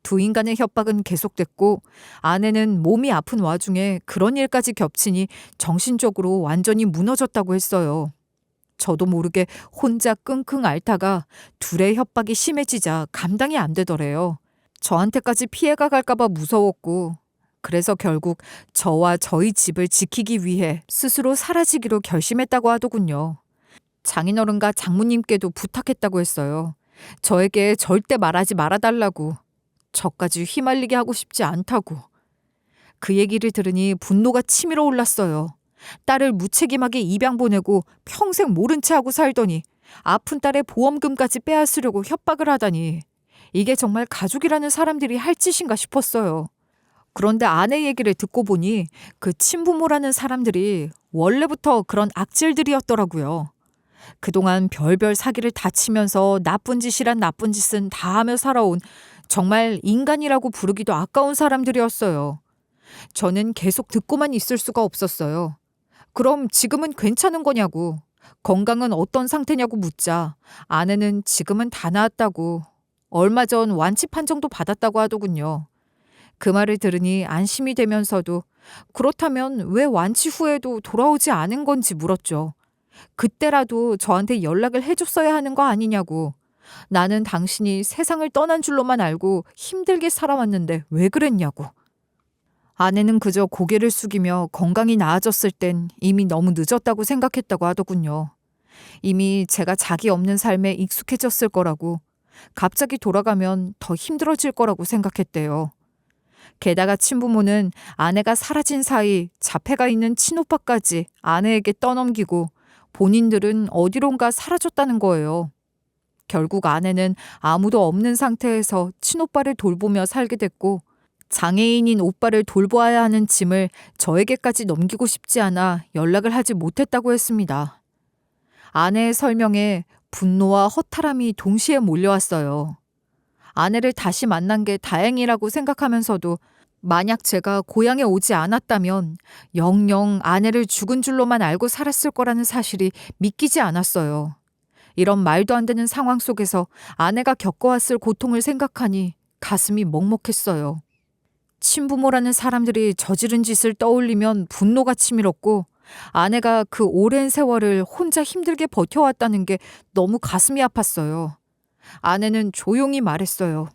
두 인간의 협박은 계속됐고 아내는 몸이 아픈 와중에 그런 일까지 겹치니 정신적으로 완전히 무너졌다고 했어요. 저도 모르게 혼자 끙끙 앓다가 둘의 협박이 심해지자 감당이 안 되더래요. 저한테까지 피해가 갈까봐 무서웠고 그래서 결국 저와 저희 집을 지키기 위해 스스로 사라지기로 결심했다고 하더군요. 장인어른과 장모님께도 부탁했다고 했어요. 저에게 절대 말하지 말아달라고. 저까지 휘말리게 하고 싶지 않다고. 그 얘기를 들으니 분노가 치밀어 올랐어요. 딸을 무책임하게 입양 보내고 평생 모른 채 하고 살더니 아픈 딸의 보험금까지 빼앗으려고 협박을 하다니. 이게 정말 가족이라는 사람들이 할 짓인가 싶었어요. 그런데 아내 얘기를 듣고 보니 그 친부모라는 사람들이 원래부터 그런 악질들이었더라고요. 그동안 별별 사기를 다 치면서 나쁜 짓이란 나쁜 짓은 다 하며 살아온 정말 인간이라고 부르기도 아까운 사람들이었어요. 저는 계속 듣고만 있을 수가 없었어요. 그럼 지금은 괜찮은 거냐고. 건강은 어떤 상태냐고 묻자 아내는 지금은 다 나았다고. 얼마 전 완치 판정도 받았다고 하더군요. 그 말을 들으니 안심이 되면서도 그렇다면 왜 완치 후에도 돌아오지 않은 건지 물었죠. 그때라도 저한테 연락을 해줬어야 하는 거 아니냐고. 나는 당신이 세상을 떠난 줄로만 알고 힘들게 살아왔는데 왜 그랬냐고. 아내는 그저 고개를 숙이며 건강이 나아졌을 땐 이미 너무 늦었다고 생각했다고 하더군요. 이미 제가 자기 없는 삶에 익숙해졌을 거라고, 갑자기 돌아가면 더 힘들어질 거라고 생각했대요. 게다가 친부모는 아내가 사라진 사이 자폐가 있는 친오빠까지 아내에게 떠넘기고 본인들은 어디론가 사라졌다는 거예요. 결국 아내는 아무도 없는 상태에서 친오빠를 돌보며 살게 됐고 장애인인 오빠를 돌보아야 하는 짐을 저에게까지 넘기고 싶지 않아 연락을 하지 못했다고 했습니다. 아내의 설명에 분노와 허탈함이 동시에 몰려왔어요. 아내를 다시 만난 게 다행이라고 생각하면서도 만약 제가 고향에 오지 않았다면 영영 아내를 죽은 줄로만 알고 살았을 거라는 사실이 믿기지 않았어요. 이런 말도 안 되는 상황 속에서 아내가 겪어왔을 고통을 생각하니 가슴이 먹먹했어요. 친부모라는 사람들이 저지른 짓을 떠올리면 분노가 치밀었고 아내가 그 오랜 세월을 혼자 힘들게 버텨왔다는 게 너무 가슴이 아팠어요. 아내는 조용히 말했어요.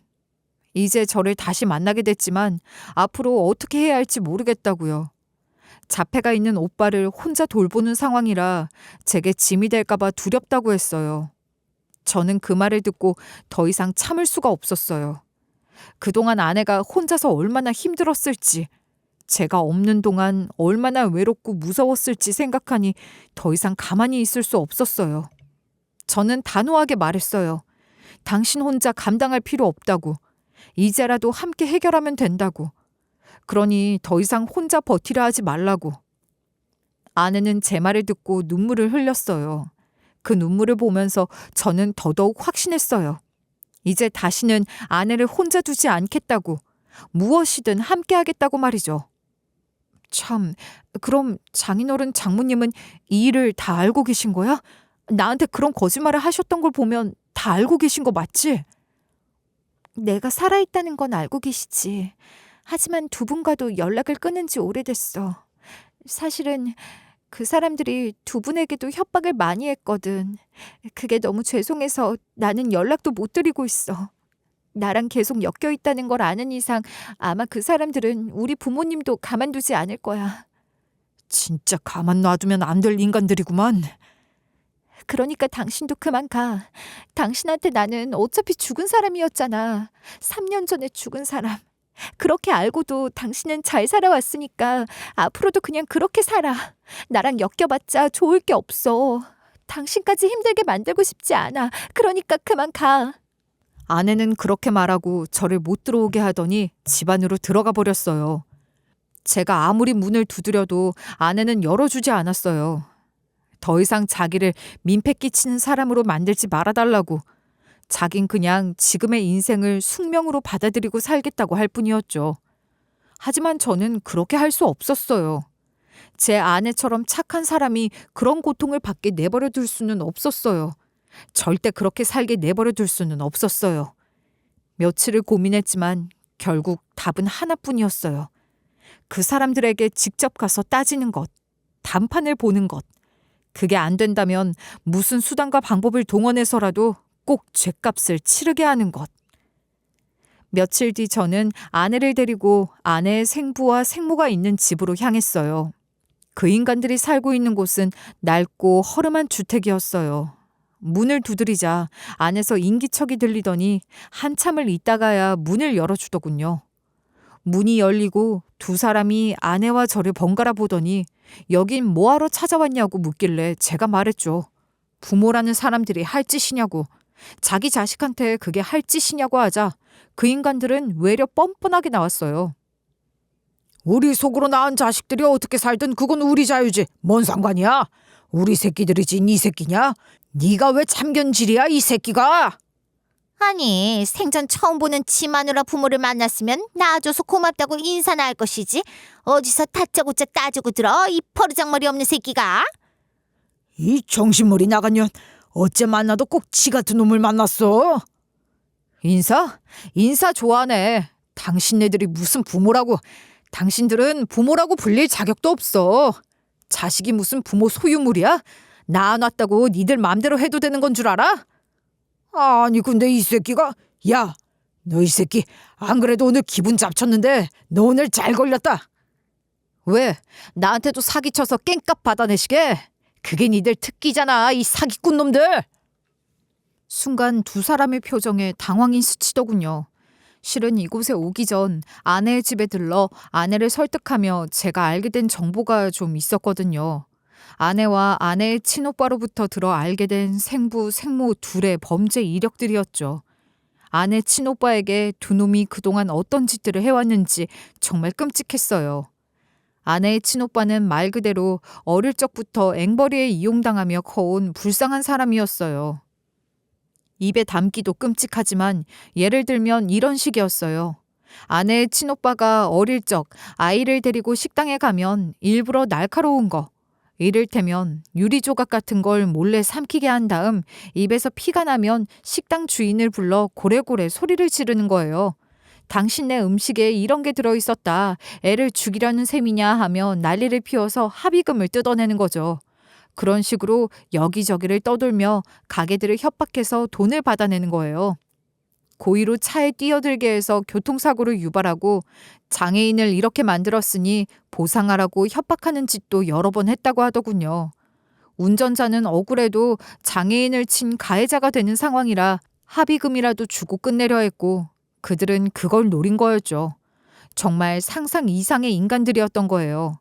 이제 저를 다시 만나게 됐지만 앞으로 어떻게 해야 할지 모르겠다고요. 자폐가 있는 오빠를 혼자 돌보는 상황이라 제게 짐이 될까봐 두렵다고 했어요. 저는 그 말을 듣고 더 이상 참을 수가 없었어요. 그동안 아내가 혼자서 얼마나 힘들었을지, 제가 없는 동안 얼마나 외롭고 무서웠을지 생각하니 더 이상 가만히 있을 수 없었어요. 저는 단호하게 말했어요. 당신 혼자 감당할 필요 없다고. 이제라도 함께 해결하면 된다고. 그러니 더 이상 혼자 버티려 하지 말라고. 아내는 제 말을 듣고 눈물을 흘렸어요. 그 눈물을 보면서 저는 더더욱 확신했어요. 이제 다시는 아내를 혼자 두지 않겠다고. 무엇이든 함께 하겠다고 말이죠. 참, 그럼 장인어른 장모님은 이 일을 다 알고 계신 거야? 나한테 그런 거짓말을 하셨던 걸 보면 다 알고 계신 거 맞지? 내가 살아있다는 건 알고 계시지. 하지만 두 분과도 연락을 끊은 지 오래됐어. 사실은 그 사람들이 두 분에게도 협박을 많이 했거든. 그게 너무 죄송해서 나는 연락도 못 드리고 있어. 나랑 계속 엮여 있다는 걸 아는 이상 아마 그 사람들은 우리 부모님도 가만두지 않을 거야. 진짜 가만 놔두면 안 될 인간들이구만. 그러니까 당신도 그만 가. 당신한테 나는 어차피 죽은 사람이었잖아. 3년 전에 죽은 사람. 그렇게 알고도 당신은 잘 살아왔으니까 앞으로도 그냥 그렇게 살아. 나랑 엮여봤자 좋을 게 없어. 당신까지 힘들게 만들고 싶지 않아. 그러니까 그만 가. 아내는 그렇게 말하고 저를 못 들어오게 하더니 집 안으로 들어가 버렸어요. 제가 아무리 문을 두드려도 아내는 열어주지 않았어요. 더 이상 자기를 민폐 끼치는 사람으로 만들지 말아달라고. 자긴 그냥 지금의 인생을 숙명으로 받아들이고 살겠다고 할 뿐이었죠. 하지만 저는 그렇게 할 수 없었어요. 제 아내처럼 착한 사람이 그런 고통을 받게 내버려 둘 수는 없었어요. 절대 그렇게 살게 내버려 둘 수는 없었어요. 며칠을 고민했지만 결국 답은 하나뿐이었어요. 그 사람들에게 직접 가서 따지는 것, 단판을 보는 것. 그게 안 된다면 무슨 수단과 방법을 동원해서라도 꼭 죗값을 치르게 하는 것. 며칠 뒤 저는 아내를 데리고 아내의 생부와 생모가 있는 집으로 향했어요. 그 인간들이 살고 있는 곳은 낡고 허름한 주택이었어요. 문을 두드리자 안에서 인기척이 들리더니 한참을 있다가야 문을 열어주더군요. 문이 열리고 두 사람이 아내와 저를 번갈아 보더니 여긴 뭐하러 찾아왔냐고 묻길래 제가 말했죠. 부모라는 사람들이 할 짓이냐고. 자기 자식한테 그게 할 짓이냐고 하자 그 인간들은 외려 뻔뻔하게 나왔어요. 우리 속으로 낳은 자식들이 어떻게 살든 그건 우리 자유지. 뭔 상관이야? 우리 새끼들이지 네 새끼냐? 네가 왜 참견질이야 이 새끼가? 아니, 생전 처음 보는 지 마누라 부모를 만났으면 낳아줘서 고맙다고 인사나 할 것이지. 어디서 다짜고짜 따지고 들어, 이 버르장머리 없는 새끼가. 이 정신머리 나간 년 어째 만나도 꼭 지 같은 놈을 만났어. 인사? 인사 좋아하네. 당신네들이 무슨 부모라고. 당신들은 부모라고 불릴 자격도 없어. 자식이 무슨 부모 소유물이야? 낳아놨다고 니들 맘대로 해도 되는 건 줄 알아? 아니 근데 이 새끼가 야, 너 이 새끼 안 그래도 오늘 기분 잡쳤는데 너 오늘 잘 걸렸다. 왜? 나한테도 사기쳐서 깽값 받아내시게? 그게 니들 특기잖아, 이 사기꾼 놈들. 순간 두 사람의 표정에 당황이 스치더군요. 실은 이곳에 오기 전 아내의 집에 들러 아내를 설득하며 제가 알게 된 정보가 좀 있었거든요. 아내와 아내의 친오빠로부터 들어 알게 된 생부, 생모 둘의 범죄 이력들이었죠. 아내 친오빠에게 두 놈이 그동안 어떤 짓들을 해왔는지 정말 끔찍했어요. 아내의 친오빠는 말 그대로 어릴 적부터 앵벌이에 이용당하며 커온 불쌍한 사람이었어요. 입에 담기도 끔찍하지만 예를 들면 이런 식이었어요. 아내의 친오빠가 어릴 적 아이를 데리고 식당에 가면 일부러 날카로운 거, 이를테면 유리조각 같은 걸 몰래 삼키게 한 다음 입에서 피가 나면 식당 주인을 불러 고래고래 소리를 지르는 거예요. 당신네 음식에 이런 게 들어있었다. 애를 죽이려는 셈이냐 하며 난리를 피워서 합의금을 뜯어내는 거죠. 그런 식으로 여기저기를 떠돌며 가게들을 협박해서 돈을 받아내는 거예요. 고의로 차에 뛰어들게 해서 교통사고를 유발하고 장애인을 이렇게 만들었으니 보상하라고 협박하는 짓도 여러 번 했다고 하더군요. 운전자는 억울해도 장애인을 친 가해자가 되는 상황이라 합의금이라도 주고 끝내려 했고 그들은 그걸 노린 거였죠. 정말 상상 이상의 인간들이었던 거예요.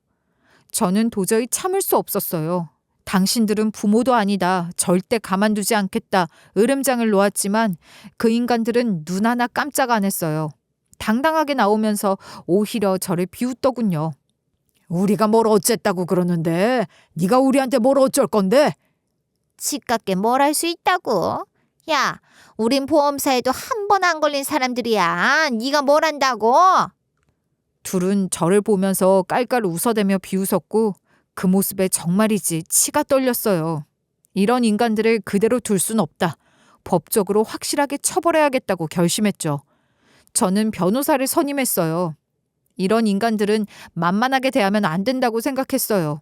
저는 도저히 참을 수 없었어요. 당신들은 부모도 아니다. 절대 가만두지 않겠다. 으름장을 놓았지만 그 인간들은 눈 하나 깜짝 안 했어요. 당당하게 나오면서 오히려 저를 비웃더군요. 우리가 뭘 어쨌다고 그러는데 네가 우리한테 뭘 어쩔 건데? 집값게 뭘 할 수 있다고? 야, 우린 보험사에도 한 번 안 걸린 사람들이야. 네가 뭘 한다고? 둘은 저를 보면서 깔깔 웃어대며 비웃었고 그 모습에 정말이지 치가 떨렸어요. 이런 인간들을 그대로 둘 순 없다. 법적으로 확실하게 처벌해야겠다고 결심했죠. 저는 변호사를 선임했어요. 이런 인간들은 만만하게 대하면 안 된다고 생각했어요.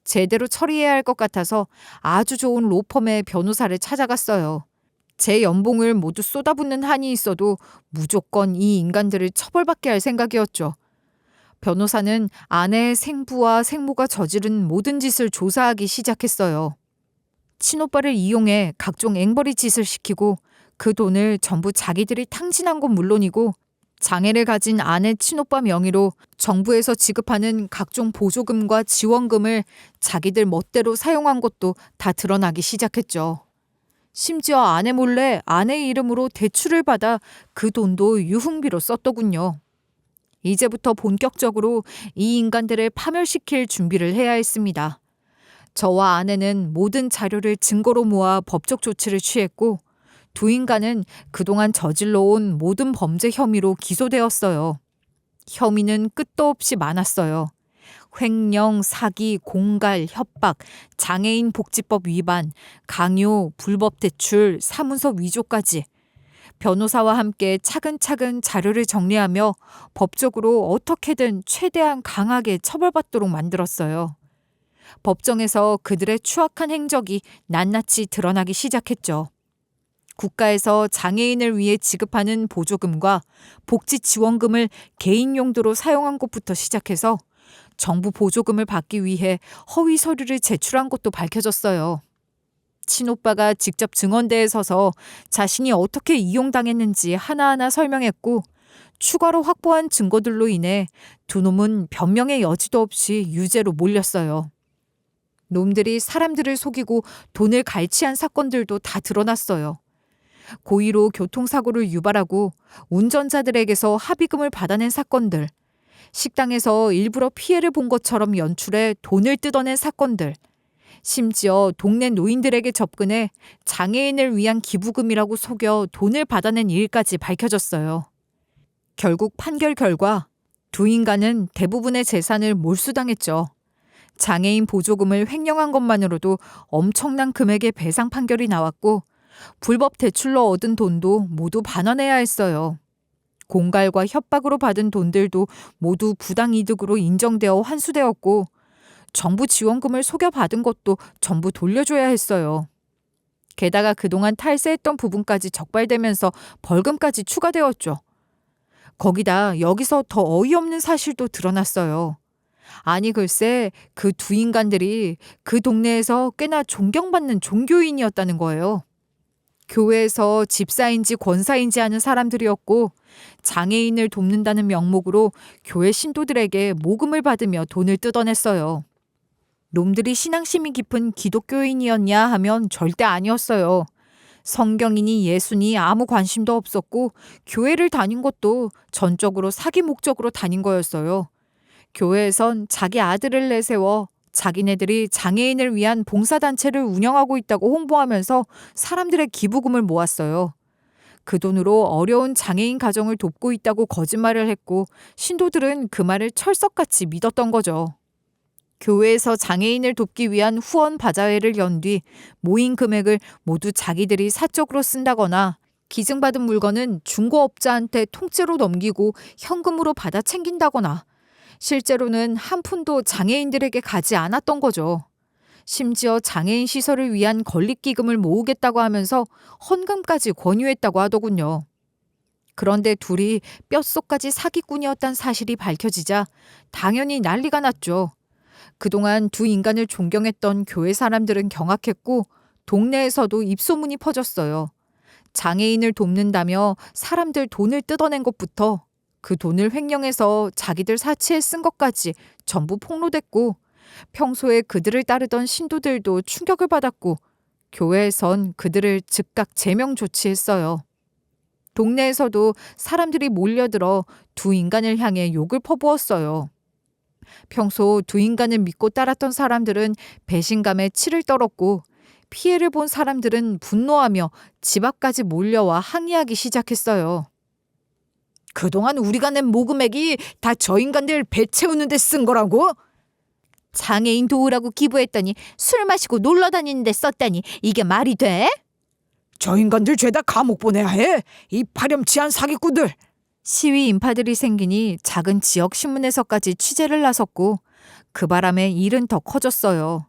제대로 처리해야 할 것 같아서 아주 좋은 로펌의 변호사를 찾아갔어요. 제 연봉을 모두 쏟아붓는 한이 있어도 무조건 이 인간들을 처벌받게 할 생각이었죠. 변호사는 아내의 생부와 생모가 저지른 모든 짓을 조사하기 시작했어요. 친오빠를 이용해 각종 앵벌이 짓을 시키고 그 돈을 전부 자기들이 탕진한 건 물론이고 장애를 가진 아내 친오빠 명의로 정부에서 지급하는 각종 보조금과 지원금을 자기들 멋대로 사용한 것도 다 드러나기 시작했죠. 심지어 아내 몰래 아내의 이름으로 대출을 받아 그 돈도 유흥비로 썼더군요. 이제부터 본격적으로 이 인간들을 파멸시킬 준비를 해야 했습니다. 저와 아내는 모든 자료를 증거로 모아 법적 조치를 취했고 두 인간은 그동안 저질러온 모든 범죄 혐의로 기소되었어요. 혐의는 끝도 없이 많았어요. 횡령, 사기, 공갈, 협박, 장애인 복지법 위반, 강요, 불법 대출, 사문서 위조까지 변호사와 함께 차근차근 자료를 정리하며 법적으로 어떻게든 최대한 강하게 처벌받도록 만들었어요. 법정에서 그들의 추악한 행적이 낱낱이 드러나기 시작했죠. 국가에서 장애인을 위해 지급하는 보조금과 복지 지원금을 개인 용도로 사용한 것부터 시작해서 정부 보조금을 받기 위해 허위 서류를 제출한 것도 밝혀졌어요. 친오빠가 직접 증언대에 서서 자신이 어떻게 이용당했는지 하나하나 설명했고 추가로 확보한 증거들로 인해 두 놈은 변명의 여지도 없이 유죄로 몰렸어요. 놈들이 사람들을 속이고 돈을 갈취한 사건들도 다 드러났어요. 고의로 교통사고를 유발하고 운전자들에게서 합의금을 받아낸 사건들, 식당에서 일부러 피해를 본 것처럼 연출해 돈을 뜯어낸 사건들, 심지어 동네 노인들에게 접근해 장애인을 위한 기부금이라고 속여 돈을 받아낸 일까지 밝혀졌어요. 결국 판결 결과 두 인간은 대부분의 재산을 몰수당했죠. 장애인 보조금을 횡령한 것만으로도 엄청난 금액의 배상 판결이 나왔고 불법 대출로 얻은 돈도 모두 반환해야 했어요. 공갈과 협박으로 받은 돈들도 모두 부당이득으로 인정되어 환수되었고 정부 지원금을 속여받은 것도 전부 돌려줘야 했어요. 게다가 그동안 탈세했던 부분까지 적발되면서 벌금까지 추가되었죠. 거기다 여기서 더 어이없는 사실도 드러났어요. 아니 글쎄 그 두 인간들이 그 동네에서 꽤나 존경받는 종교인이었다는 거예요. 교회에서 집사인지 권사인지 하는 사람들이었고 장애인을 돕는다는 명목으로 교회 신도들에게 모금을 받으며 돈을 뜯어냈어요. 놈들이 신앙심이 깊은 기독교인이었냐 하면 절대 아니었어요. 성경이니 예수니 아무 관심도 없었고 교회를 다닌 것도 전적으로 사기 목적으로 다닌 거였어요. 교회에선 자기 아들을 내세워 자기네들이 장애인을 위한 봉사단체를 운영하고 있다고 홍보하면서 사람들의 기부금을 모았어요. 그 돈으로 어려운 장애인 가정을 돕고 있다고 거짓말을 했고 신도들은 그 말을 철석같이 믿었던 거죠. 교회에서 장애인을 돕기 위한 후원 바자회를 연 뒤 모인 금액을 모두 자기들이 사적으로 쓴다거나 기증받은 물건은 중고업자한테 통째로 넘기고 현금으로 받아 챙긴다거나 실제로는 한 푼도 장애인들에게 가지 않았던 거죠. 심지어 장애인 시설을 위한 건립기금을 모으겠다고 하면서 헌금까지 권유했다고 하더군요. 그런데 둘이 뼛속까지 사기꾼이었다는 사실이 밝혀지자 당연히 난리가 났죠. 그동안 두 인간을 존경했던 교회 사람들은 경악했고 동네에서도 입소문이 퍼졌어요. 장애인을 돕는다며 사람들 돈을 뜯어낸 것부터 그 돈을 횡령해서 자기들 사치에 쓴 것까지 전부 폭로됐고 평소에 그들을 따르던 신도들도 충격을 받았고 교회에선 그들을 즉각 제명 조치했어요. 동네에서도 사람들이 몰려들어 두 인간을 향해 욕을 퍼부었어요. 평소 두 인간을 믿고 따랐던 사람들은 배신감에 치를 떨었고 피해를 본 사람들은 분노하며 집 앞까지 몰려와 항의하기 시작했어요. 그동안 우리가 낸 모금액이 다 저 인간들 배 채우는 데 쓴 거라고? 장애인 도우라고 기부했더니 술 마시고 놀러 다니는 데 썼다니 이게 말이 돼? 저 인간들 죄다 감옥 보내야 해. 이 파렴치한 사기꾼들. 시위 인파들이 생기니 작은 지역 신문에서까지 취재를 나섰고 그 바람에 일은 더 커졌어요.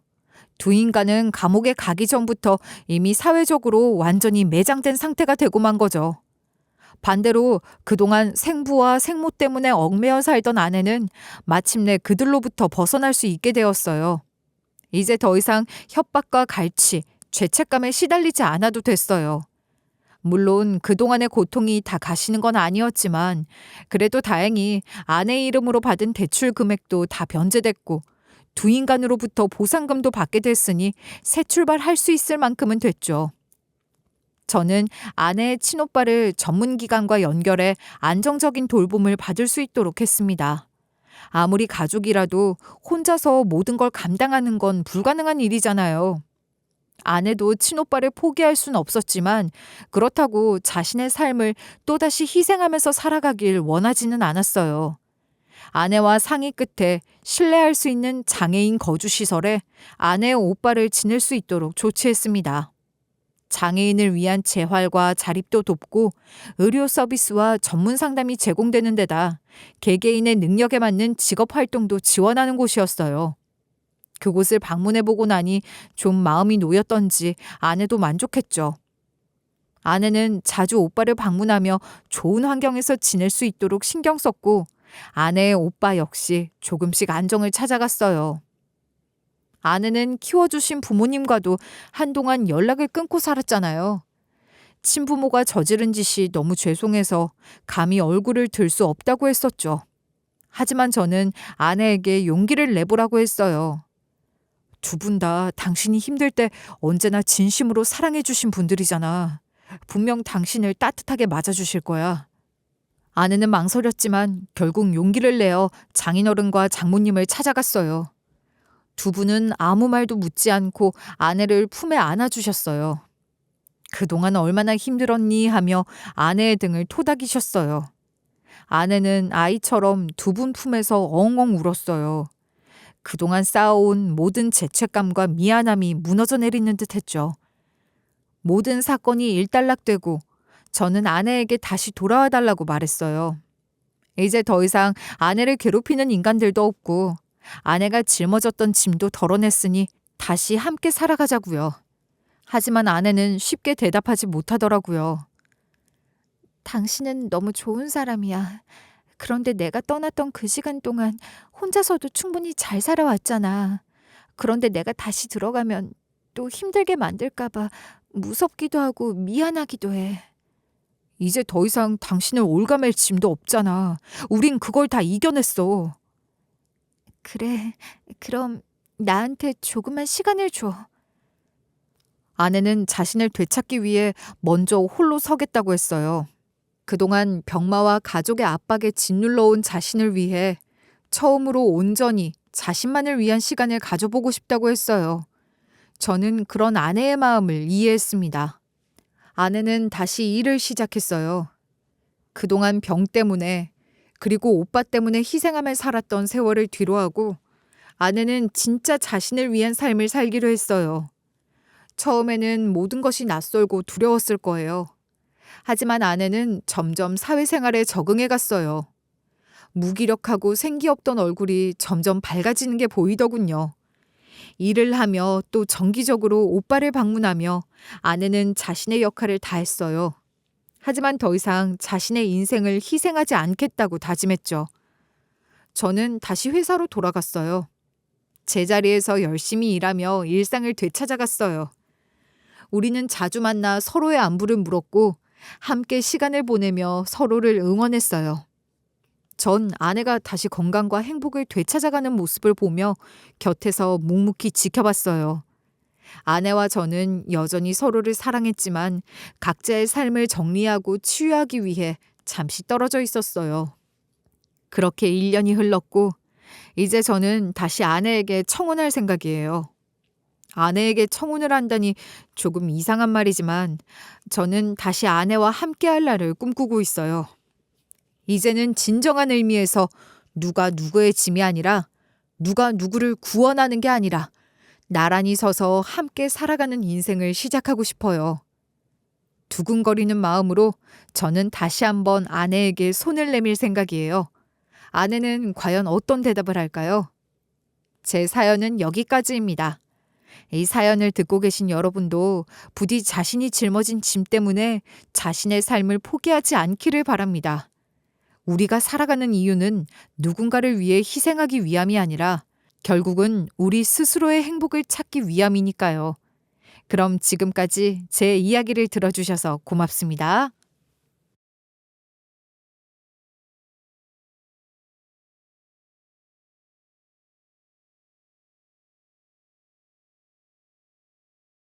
두 인간은 감옥에 가기 전부터 이미 사회적으로 완전히 매장된 상태가 되고 만 거죠. 반대로 그동안 생부와 생모 때문에 얽매여 살던 아내는 마침내 그들로부터 벗어날 수 있게 되었어요. 이제 더 이상 협박과 갈취, 죄책감에 시달리지 않아도 됐어요. 물론 그동안의 고통이 다 가시는 건 아니었지만 그래도 다행히 아내 이름으로 받은 대출 금액도 다 변제됐고 두 인간으로부터 보상금도 받게 됐으니 새 출발할 수 있을 만큼은 됐죠. 저는 아내의 친오빠를 전문기관과 연결해 안정적인 돌봄을 받을 수 있도록 했습니다. 아무리 가족이라도 혼자서 모든 걸 감당하는 건 불가능한 일이잖아요. 아내도 친오빠를 포기할 수는 없었지만 그렇다고 자신의 삶을 또다시 희생하면서 살아가길 원하지는 않았어요. 아내와 상의 끝에 신뢰할 수 있는 장애인 거주시설에 아내의 오빠를 지낼 수 있도록 조치했습니다. 장애인을 위한 재활과 자립도 돕고 의료 서비스와 전문 상담이 제공되는 데다 개개인의 능력에 맞는 직업 활동도 지원하는 곳이었어요. 그곳을 방문해보고 나니 좀 마음이 놓였던지 아내도 만족했죠. 아내는 자주 오빠를 방문하며 좋은 환경에서 지낼 수 있도록 신경 썼고 아내의 오빠 역시 조금씩 안정을 찾아갔어요. 아내는 키워주신 부모님과도 한동안 연락을 끊고 살았잖아요. 친부모가 저지른 짓이 너무 죄송해서 감히 얼굴을 들 수 없다고 했었죠. 하지만 저는 아내에게 용기를 내보라고 했어요. 두 분 다 당신이 힘들 때 언제나 진심으로 사랑해 주신 분들이잖아. 분명 당신을 따뜻하게 맞아주실 거야. 아내는 망설였지만 결국 용기를 내어 장인어른과 장모님을 찾아갔어요. 두 분은 아무 말도 묻지 않고 아내를 품에 안아주셨어요. 그동안 얼마나 힘들었니 하며 아내의 등을 토닥이셨어요. 아내는 아이처럼 두 분 품에서 엉엉 울었어요. 그동안 쌓아온 모든 죄책감과 미안함이 무너져 내리는 듯 했죠. 모든 사건이 일단락되고 저는 아내에게 다시 돌아와 달라고 말했어요. 이제 더 이상 아내를 괴롭히는 인간들도 없고 아내가 짊어졌던 짐도 덜어냈으니 다시 함께 살아가자고요. 하지만 아내는 쉽게 대답하지 못하더라고요. 당신은 너무 좋은 사람이야. 그런데 내가 떠났던 그 시간 동안 혼자서도 충분히 잘 살아왔잖아. 그런데 내가 다시 들어가면 또 힘들게 만들까 봐 무섭기도 하고 미안하기도 해. 이제 더 이상 당신을 올가맬 짐도 없잖아. 우린 그걸 다 이겨냈어. 그래, 그럼 나한테 조금만 시간을 줘. 아내는 자신을 되찾기 위해 먼저 홀로 서겠다고 했어요. 그동안 병마와 가족의 압박에 짓눌러온 자신을 위해 처음으로 온전히 자신만을 위한 시간을 가져보고 싶다고 했어요. 저는 그런 아내의 마음을 이해했습니다. 아내는 다시 일을 시작했어요. 그동안 병 때문에 그리고 오빠 때문에 희생하며 살았던 세월을 뒤로하고 아내는 진짜 자신을 위한 삶을 살기로 했어요. 처음에는 모든 것이 낯설고 두려웠을 거예요. 하지만 아내는 점점 사회생활에 적응해 갔어요. 무기력하고 생기 없던 얼굴이 점점 밝아지는 게 보이더군요. 일을 하며 또 정기적으로 오빠를 방문하며 아내는 자신의 역할을 다했어요. 하지만 더 이상 자신의 인생을 희생하지 않겠다고 다짐했죠. 저는 다시 회사로 돌아갔어요. 제자리에서 열심히 일하며 일상을 되찾아갔어요. 우리는 자주 만나 서로의 안부를 물었고 함께 시간을 보내며 서로를 응원했어요. 전 아내가 다시 건강과 행복을 되찾아가는 모습을 보며 곁에서 묵묵히 지켜봤어요. 아내와 저는 여전히 서로를 사랑했지만 각자의 삶을 정리하고 치유하기 위해 잠시 떨어져 있었어요. 그렇게 1년이 흘렀고 이제 저는 다시 아내에게 청혼할 생각이에요. 아내에게 청혼을 한다니 조금 이상한 말이지만 저는 다시 아내와 함께할 날을 꿈꾸고 있어요. 이제는 진정한 의미에서 누가 누구의 짐이 아니라 누가 누구를 구원하는 게 아니라 나란히 서서 함께 살아가는 인생을 시작하고 싶어요. 두근거리는 마음으로 저는 다시 한번 아내에게 손을 내밀 생각이에요. 아내는 과연 어떤 대답을 할까요? 제 사연은 여기까지입니다. 이 사연을 듣고 계신 여러분도 부디 자신이 짊어진 짐 때문에 자신의 삶을 포기하지 않기를 바랍니다. 우리가 살아가는 이유는 누군가를 위해 희생하기 위함이 아니라 결국은 우리 스스로의 행복을 찾기 위함이니까요. 그럼 지금까지 제 이야기를 들어주셔서 고맙습니다.